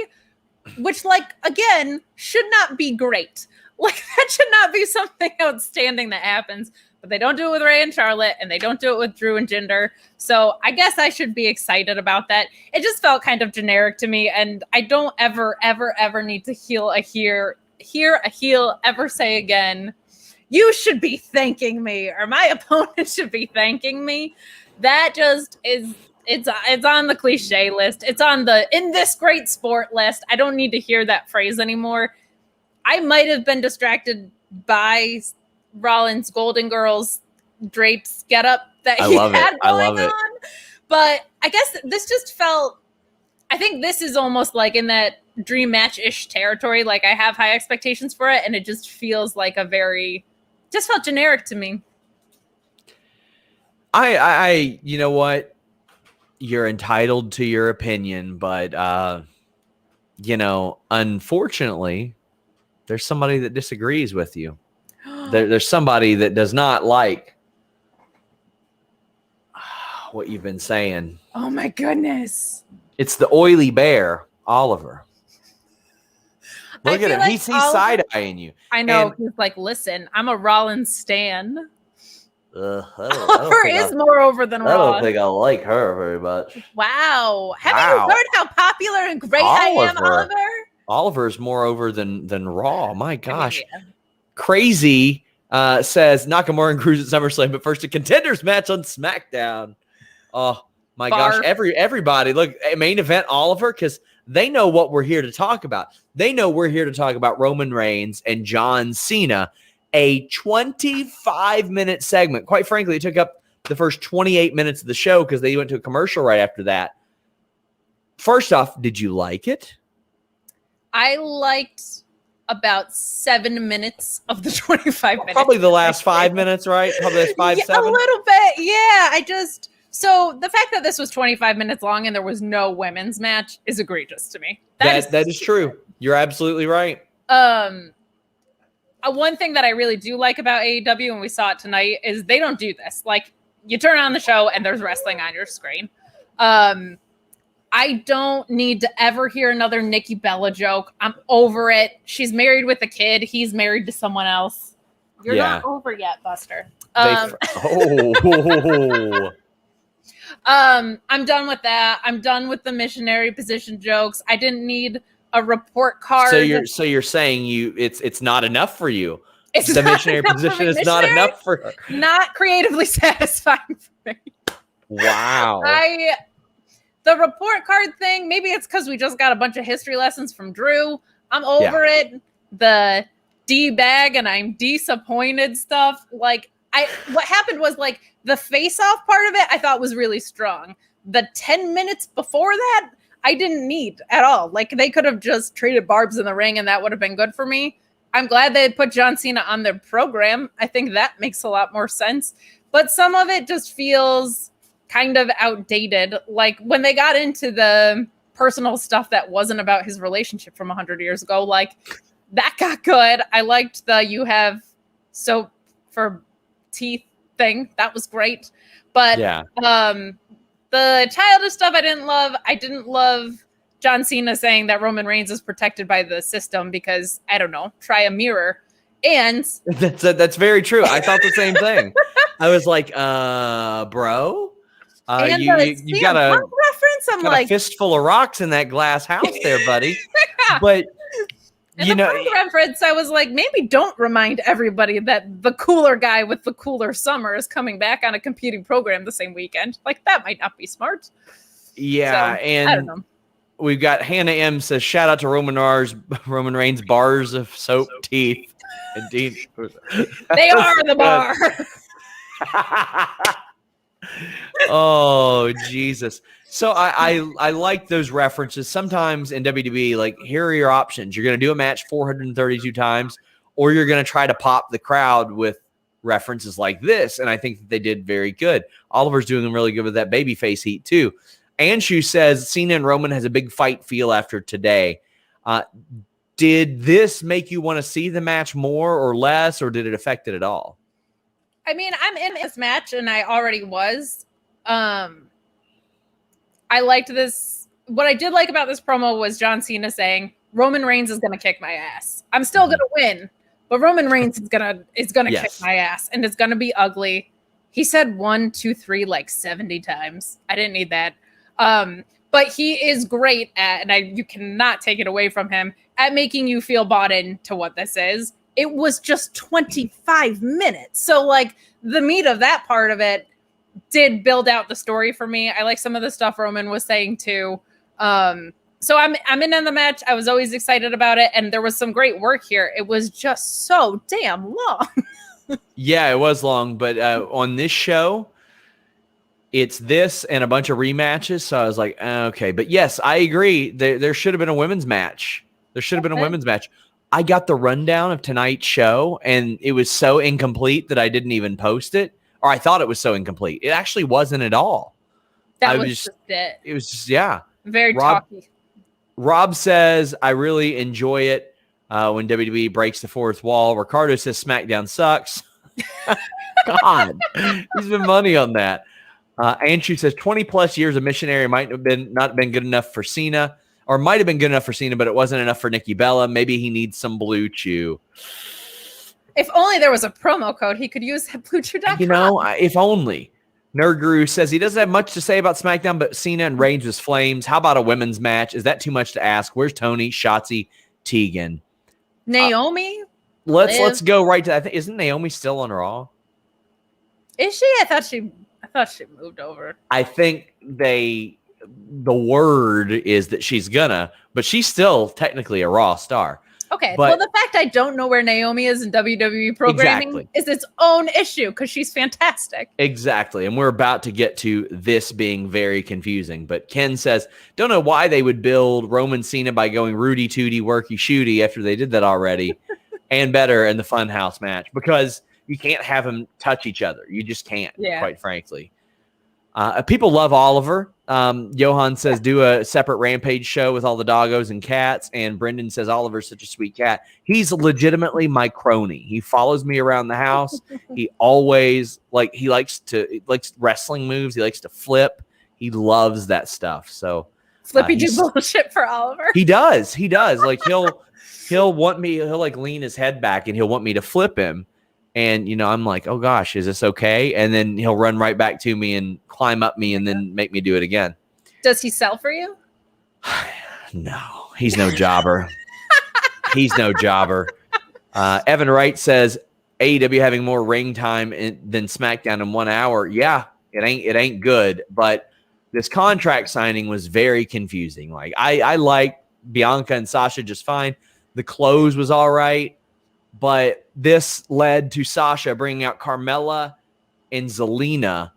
which, like, again, should not be great. Like, that should not be something outstanding that happens. But they don't do it with Rhea and Charlotte, and they don't do it with Drew and Jinder. So I guess I should be excited about that. It just felt kind of generic to me, and I don't ever need to hear a heel ever say again, you should be thanking me, or my opponent should be thanking me. That just is, it's on the cliche list. It's on the in this great sport list. I don't need to hear that phrase anymore. I might have been distracted by Rollins Golden Girls drapes get up that he had going on. But I guess this just felt, I think this is almost like in that dream match-ish territory. Like, I have high expectations for it, and it just feels like just felt generic to me. I you know what? You're entitled to your opinion, but unfortunately, there's somebody that disagrees with you. There's somebody that does not like what you've been saying. Oh my goodness. It's the oily bear, Oliver. Look at him. Like he's side-eyeing you. I know. And he's like, listen, I'm a Rollins stan. Oliver is more over than Ross. I don't think I like her very much. Wow. Have you heard how popular and great I am, Oliver? Oliver's more over than Raw. My gosh. I mean, yeah. Crazy says Nakamura and Cruz at SummerSlam, but first a contenders match on SmackDown. Oh my gosh. Everybody, look, main event Oliver, because they know what we're here to talk about. They know we're here to talk about Roman Reigns and John Cena, a 25-minute segment. Quite frankly, it took up the first 28 minutes of the show because they went to a commercial right after that. First off, did you like it? I liked about 7 minutes of the 25 minutes. Probably the last 5 minutes, right? Probably that's 5, 7. A little bit, yeah. So the fact that this was 25 minutes long and there was no women's match is egregious to me. That is true. You're absolutely right. One thing that I really do like about AEW, and we saw it tonight, is they don't do this. Like, you turn on the show and there's wrestling on your screen. I don't need to ever hear another Nikki Bella joke. I'm over it. She's married with a kid. He's married to someone else. You're not over yet, Buster. I'm done with that. I'm done with the missionary position jokes. I didn't need a report card. So you're saying it's not enough for you. The missionary position is not enough for her. Not creatively satisfying for me. Wow. The report card thing, maybe it's because we just got a bunch of history lessons from Drew. I'm over it. The D-bag and I'm disappointed stuff. Like, what happened was, like, the face-off part of it I thought was really strong. The 10 minutes before that, I didn't need at all. Like, they could have just traded barbs in the ring and that would have been good for me. I'm glad they put John Cena on their program. I think that makes a lot more sense. But some of it just feels kind of outdated. Like, when they got into the personal stuff that wasn't about his relationship from 100 years ago, like, that got good. I liked the you have soap for teeth thing. That was great. But the childish stuff I didn't love. I didn't love John Cena saying that Roman Reigns is protected by the system because, I don't know, try a mirror. And that's very true. I thought the same thing. I was like, bro, you got a reference. I'm like, a fistful of rocks in that glass house there, buddy. But and reference, I was like, maybe don't remind everybody that the cooler guy with the cooler summer is coming back on a competing program the same weekend. Like, that might not be smart. Yeah, so, and I don't know. We've got Hannah M says, shout out to Roman Reigns bars of soap teeth. Indeed. They are the bar. Oh, Jesus. So I like those references. Sometimes in WWE, like, here are your options. You're going to do a match 432 times, or you're going to try to pop the crowd with references like this. And I think that they did very good. Oliver's doing really good with that babyface heat, too. Anshu says Cena and Roman has a big fight feel after today. Did this make you want to see the match more or less, or did it affect it at all? I mean, I'm in this match, and I already was. I liked this. What I did like about this promo was John Cena saying Roman Reigns is going to kick my ass. I'm still going to win, but Roman Reigns is gonna kick my ass, and it's going to be ugly. He said 1, 2, 3 like 70 times. I didn't need that. But he is great at, and you cannot take it away from him, at making you feel bought into what this is. It was just 25 minutes. So, like, the meat of that part of it did build out the story for me. I like some of the stuff Roman was saying, too. So I'm in on the match. I was always excited about it, and there was some great work here. It was just so damn long. Yeah, it was long, but on this show, it's this and a bunch of rematches. So I was like, okay. But yes, I agree. There should have been a women's match. I got the rundown of tonight's show, and it was so incomplete that I didn't even post it. Or I thought it was so incomplete. It actually wasn't at all. That was just it. It was just, yeah. Very talky. Rob says, I really enjoy it when WWE breaks the fourth wall. Ricardo says SmackDown sucks. God, he's been money on that. Anshu says 20 plus years of missionary might have not been good enough for Cena, or might have been good enough for Cena, but it wasn't enough for Nikki Bella. Maybe he needs some Blue Chew. If only there was a promo code he could use at BlueChew.com. You know, if only. Nerd Guru says he doesn't have much to say about SmackDown, but Cena and Reigns was flames. How about a women's match? Is that too much to ask? Where's Tony, Shotzi, Tegan? Naomi? Let's go right to, I think, isn't Naomi still on Raw? Is she? I thought she moved over. I think the word is that she's gonna, but she's still technically a Raw star. Okay, well, the fact I don't know where Naomi is in WWE programming is its own issue, because she's fantastic. Exactly, and we're about to get to this being very confusing. But Ken says, don't know why they would build Roman Cena by going Rudy Tooty, Worky Shooty after they did that already, and better in the Funhouse match, because you can't have them touch each other. You just can't, quite frankly. People love Oliver. Johan says, do a separate Rampage show with all the doggos and cats. And Brendan says, Oliver's such a sweet cat. He's legitimately my crony. He follows me around the house. He always, he likes wrestling moves. He likes to flip. He loves that stuff. So Flippy do bullshit for Oliver. He does. Like, he'll want me, he'll like lean his head back and he'll want me to flip him. And, you know, I'm like, oh, gosh, is this okay? And then he'll run right back to me and climb up me and then make me do it again. Does he sell for you? No, he's no jobber. Evan Wright says AEW having more ring time than SmackDown in 1 hour. Yeah, it ain't good. But this contract signing was very confusing. Like, I like Bianca and Sasha just fine. The close was all right. But this led to Sasha bringing out Carmella and Zelina.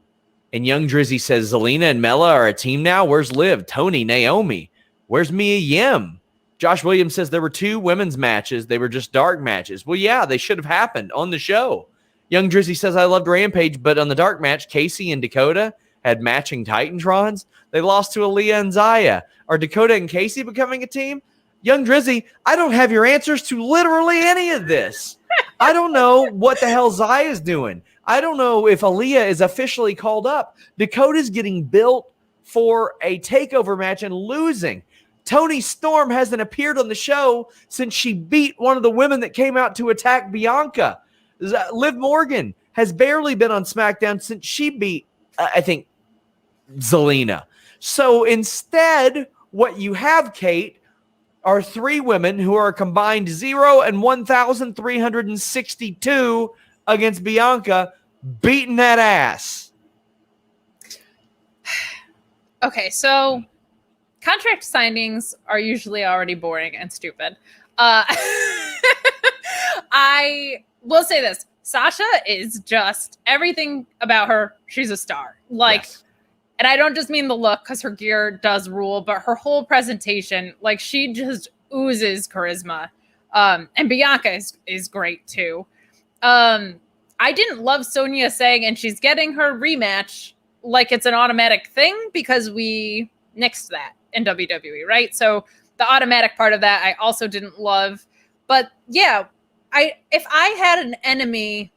And Young Drizzy says, Zelina and Mella are a team now? Where's Liv? Tony, Naomi? Where's Mia Yim? Josh Williams says there were 2 women's matches. They were just dark matches. Well, yeah, they should have happened on the show. Young Drizzy says, I loved Rampage, but on the dark match, Casey and Dakota had matching Titantrons. They lost to Aaliyah and Zaya. Are Dakota and Casey becoming a team? Young Drizzy, I don't have your answers to literally any of this. I don't know what the hell Zaya's doing. I don't know if Aaliyah is officially called up. Dakota's getting built for a takeover match and losing. Toni Storm hasn't appeared on the show since she beat one of the women that came out to attack Bianca. Liv Morgan has barely been on SmackDown since she beat, I think, Zelina. So instead, what you have, Kate, are 3 women who are combined 0 and 1,362 against Bianca, beating that ass. Okay, so contract signings are usually already boring and stupid. I will say this. Sasha is just everything about her. She's a star. Like, Yes. And I don't just mean the look because her gear does rule, but her whole presentation, like she just oozes charisma. And Bianca is great too. I didn't love Sonya saying, and she's getting her rematch like it's an automatic thing because we nixed that in WWE, right? So the automatic part of that I also didn't love. But yeah, if I had an enemy,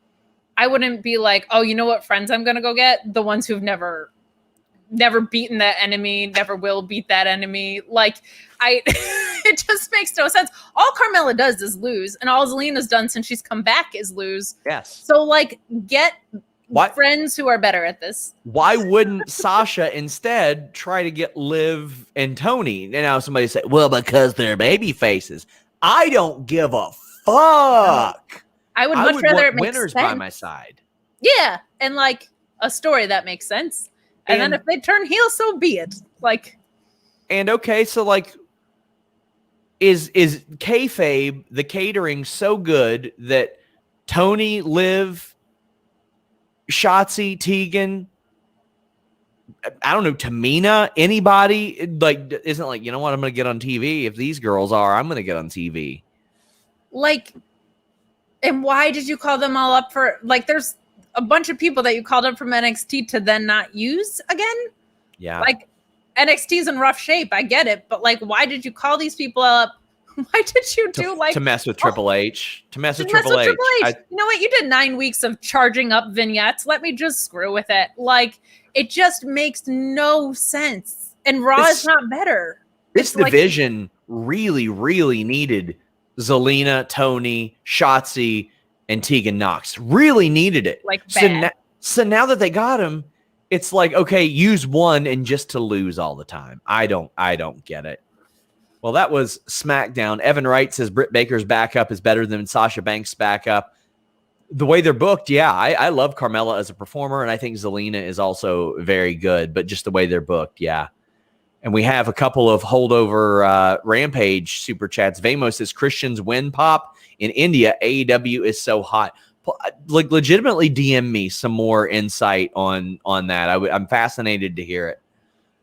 I wouldn't be like, oh, you know what friends I'm gonna go get? The ones who've never beaten that enemy, never will beat that enemy. Like it just makes no sense. All Carmella does is lose, and all Zelina's done since she's come back is lose. Yes. So like get friends who are better at this. Why wouldn't Sasha instead try to get Liv and Tony? And now somebody say, well, because they're baby faces. I don't give a fuck. I would much rather it make winners sense. By my side. Yeah, and like a story that makes sense. And then if they turn heel, so be it. Like, and okay, so like, is kayfabe, the catering, so good that Tony, Liv, Shotzi, Tegan, I don't know, Tamina, anybody like isn't like, you know what, I'm gonna get on TV. If these girls are, I'm gonna get on TV. Like, and why did you call them all up for like? There's a bunch of people that you called up from NXT to then not use again. Yeah. Like NXT's in rough shape. I get it. But like, why did you call these people up? Why did you do like to mess with Triple H? To mess with Triple H. You know what? You did 9 weeks of charging up vignettes. Let me just screw with it. Like, it just makes no sense. And Raw is not better. This division really, really needed Zelina, Tony, Shotzi, and Tegan Nox. Really needed it. Like so now that they got him, it's like, okay, use one and just to lose all the time. I don't get it. Well, that was SmackDown. Evan Wright says Britt Baker's backup is better than Sasha Banks' backup. The way they're booked, yeah, I love Carmella as a performer, and I think Zelina is also very good, but just the way they're booked, yeah. And we have a couple of holdover Rampage super chats. Vamos says Christian's win pop in India. AEW is so hot. Like, legitimately DM me some more insight on that. I'm fascinated to hear it.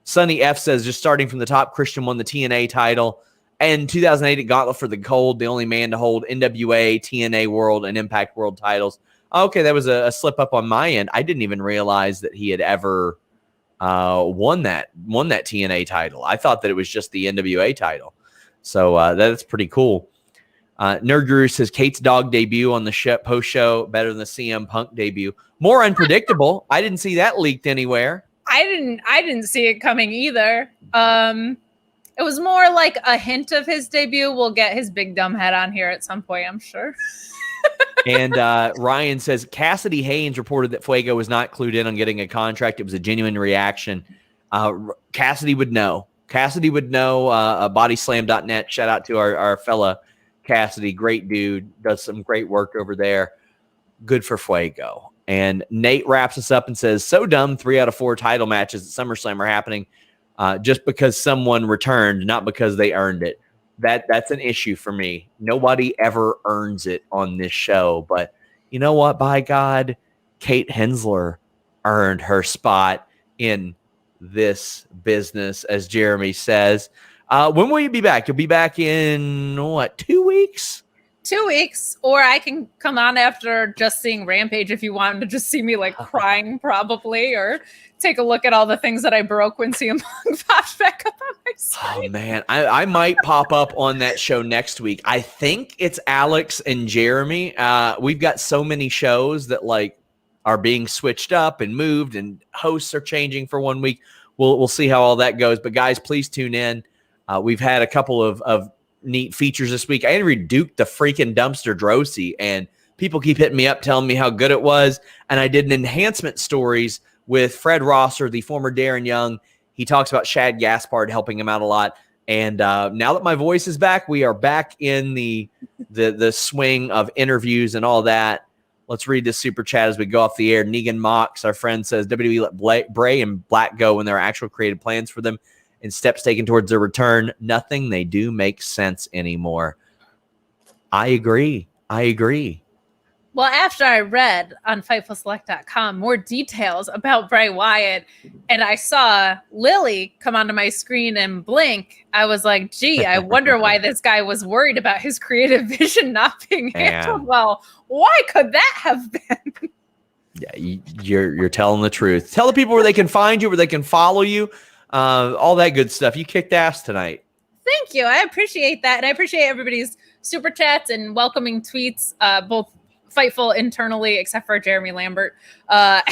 Sonny F says, just starting from the top, Christian won the TNA title. And 2008 at Gauntlet for the Gold, the only man to hold NWA, TNA World, and Impact World titles. Okay, that was a slip up on my end. I didn't even realize that he had ever won that TNA title. I thought that it was just the NWA title. So that's pretty cool. Nerd Guru says Kate's dog debut on the post show better than the CM Punk debut. More unpredictable. I didn't see that leaked anywhere. I didn't see it coming either. It was more like a hint of his debut. We'll get his big dumb head on here at some point, I'm sure. And Ryan says Cassidy Haynes reported that Fuego was not clued in on getting a contract. It was a genuine reaction. Cassidy would know. Bodyslam.net. Shout out to our fella Cassidy. Great dude. Does some great work over there. Good for Fuego. And Nate wraps us up and says, so dumb 3 out of 4 title matches at SummerSlam are happening just because someone returned, not because they earned it. That's an issue for me. Nobody ever earns it on this show. But you know what? By God, Kate Hensler earned her spot in this business, as Jeremy says. When will you be back? You'll be back in, 2 weeks? 2 weeks, or I can come on after just seeing Rampage if you want to just see me like crying probably, or take a look at all the things that I broke when CM Punk popped back up on my screen. Oh man, I might pop up on that show next week. I think it's Alex and Jeremy. We've got so many shows that like are being switched up and moved, and hosts are changing for 1 week. We'll see how all that goes. But guys, please tune in. We've had a couple of neat features this week. I interviewed Duke the freaking Dumpster Drosy, and people keep hitting me up telling me how good it was. And I did an enhancement stories with Fred Rosser, the former Darren Young. He talks about Shad Gaspard helping him out a lot. And now that my voice is back, we are back in the swing of interviews and all that. Let's read this super chat as we go off the air. Negan Mox, our friend, says WWE let Bray and Black go when there are actual creative plans for them and steps taken towards their return. Nothing they do makes sense anymore. I agree. Well, after I read on FightfulSelect.com more details about Bray Wyatt and I saw Lily come onto my screen and blink, I was like, gee, I wonder why this guy was worried about his creative vision not being handled well. Why could that have been? Yeah, you're telling the truth. Tell the people where they can find you, where they can follow you, all that good stuff. You kicked ass tonight. Thank you. I appreciate that. And I appreciate everybody's super chats and welcoming tweets, both Fightful internally, except for Jeremy Lambert, and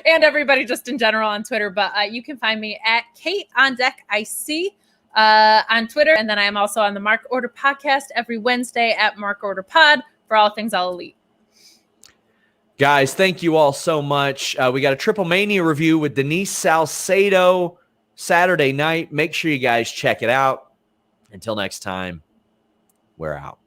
everybody just in general on Twitter. But you can find me at Kate on Deck IC on Twitter. And then I am also on the Mark Order podcast every Wednesday at Mark Order Pod for all things All Elite. Guys, thank you all so much. We got a Triple Mania review with Denise Salcedo Saturday night. Make sure you guys check it out. Until next time, we're out.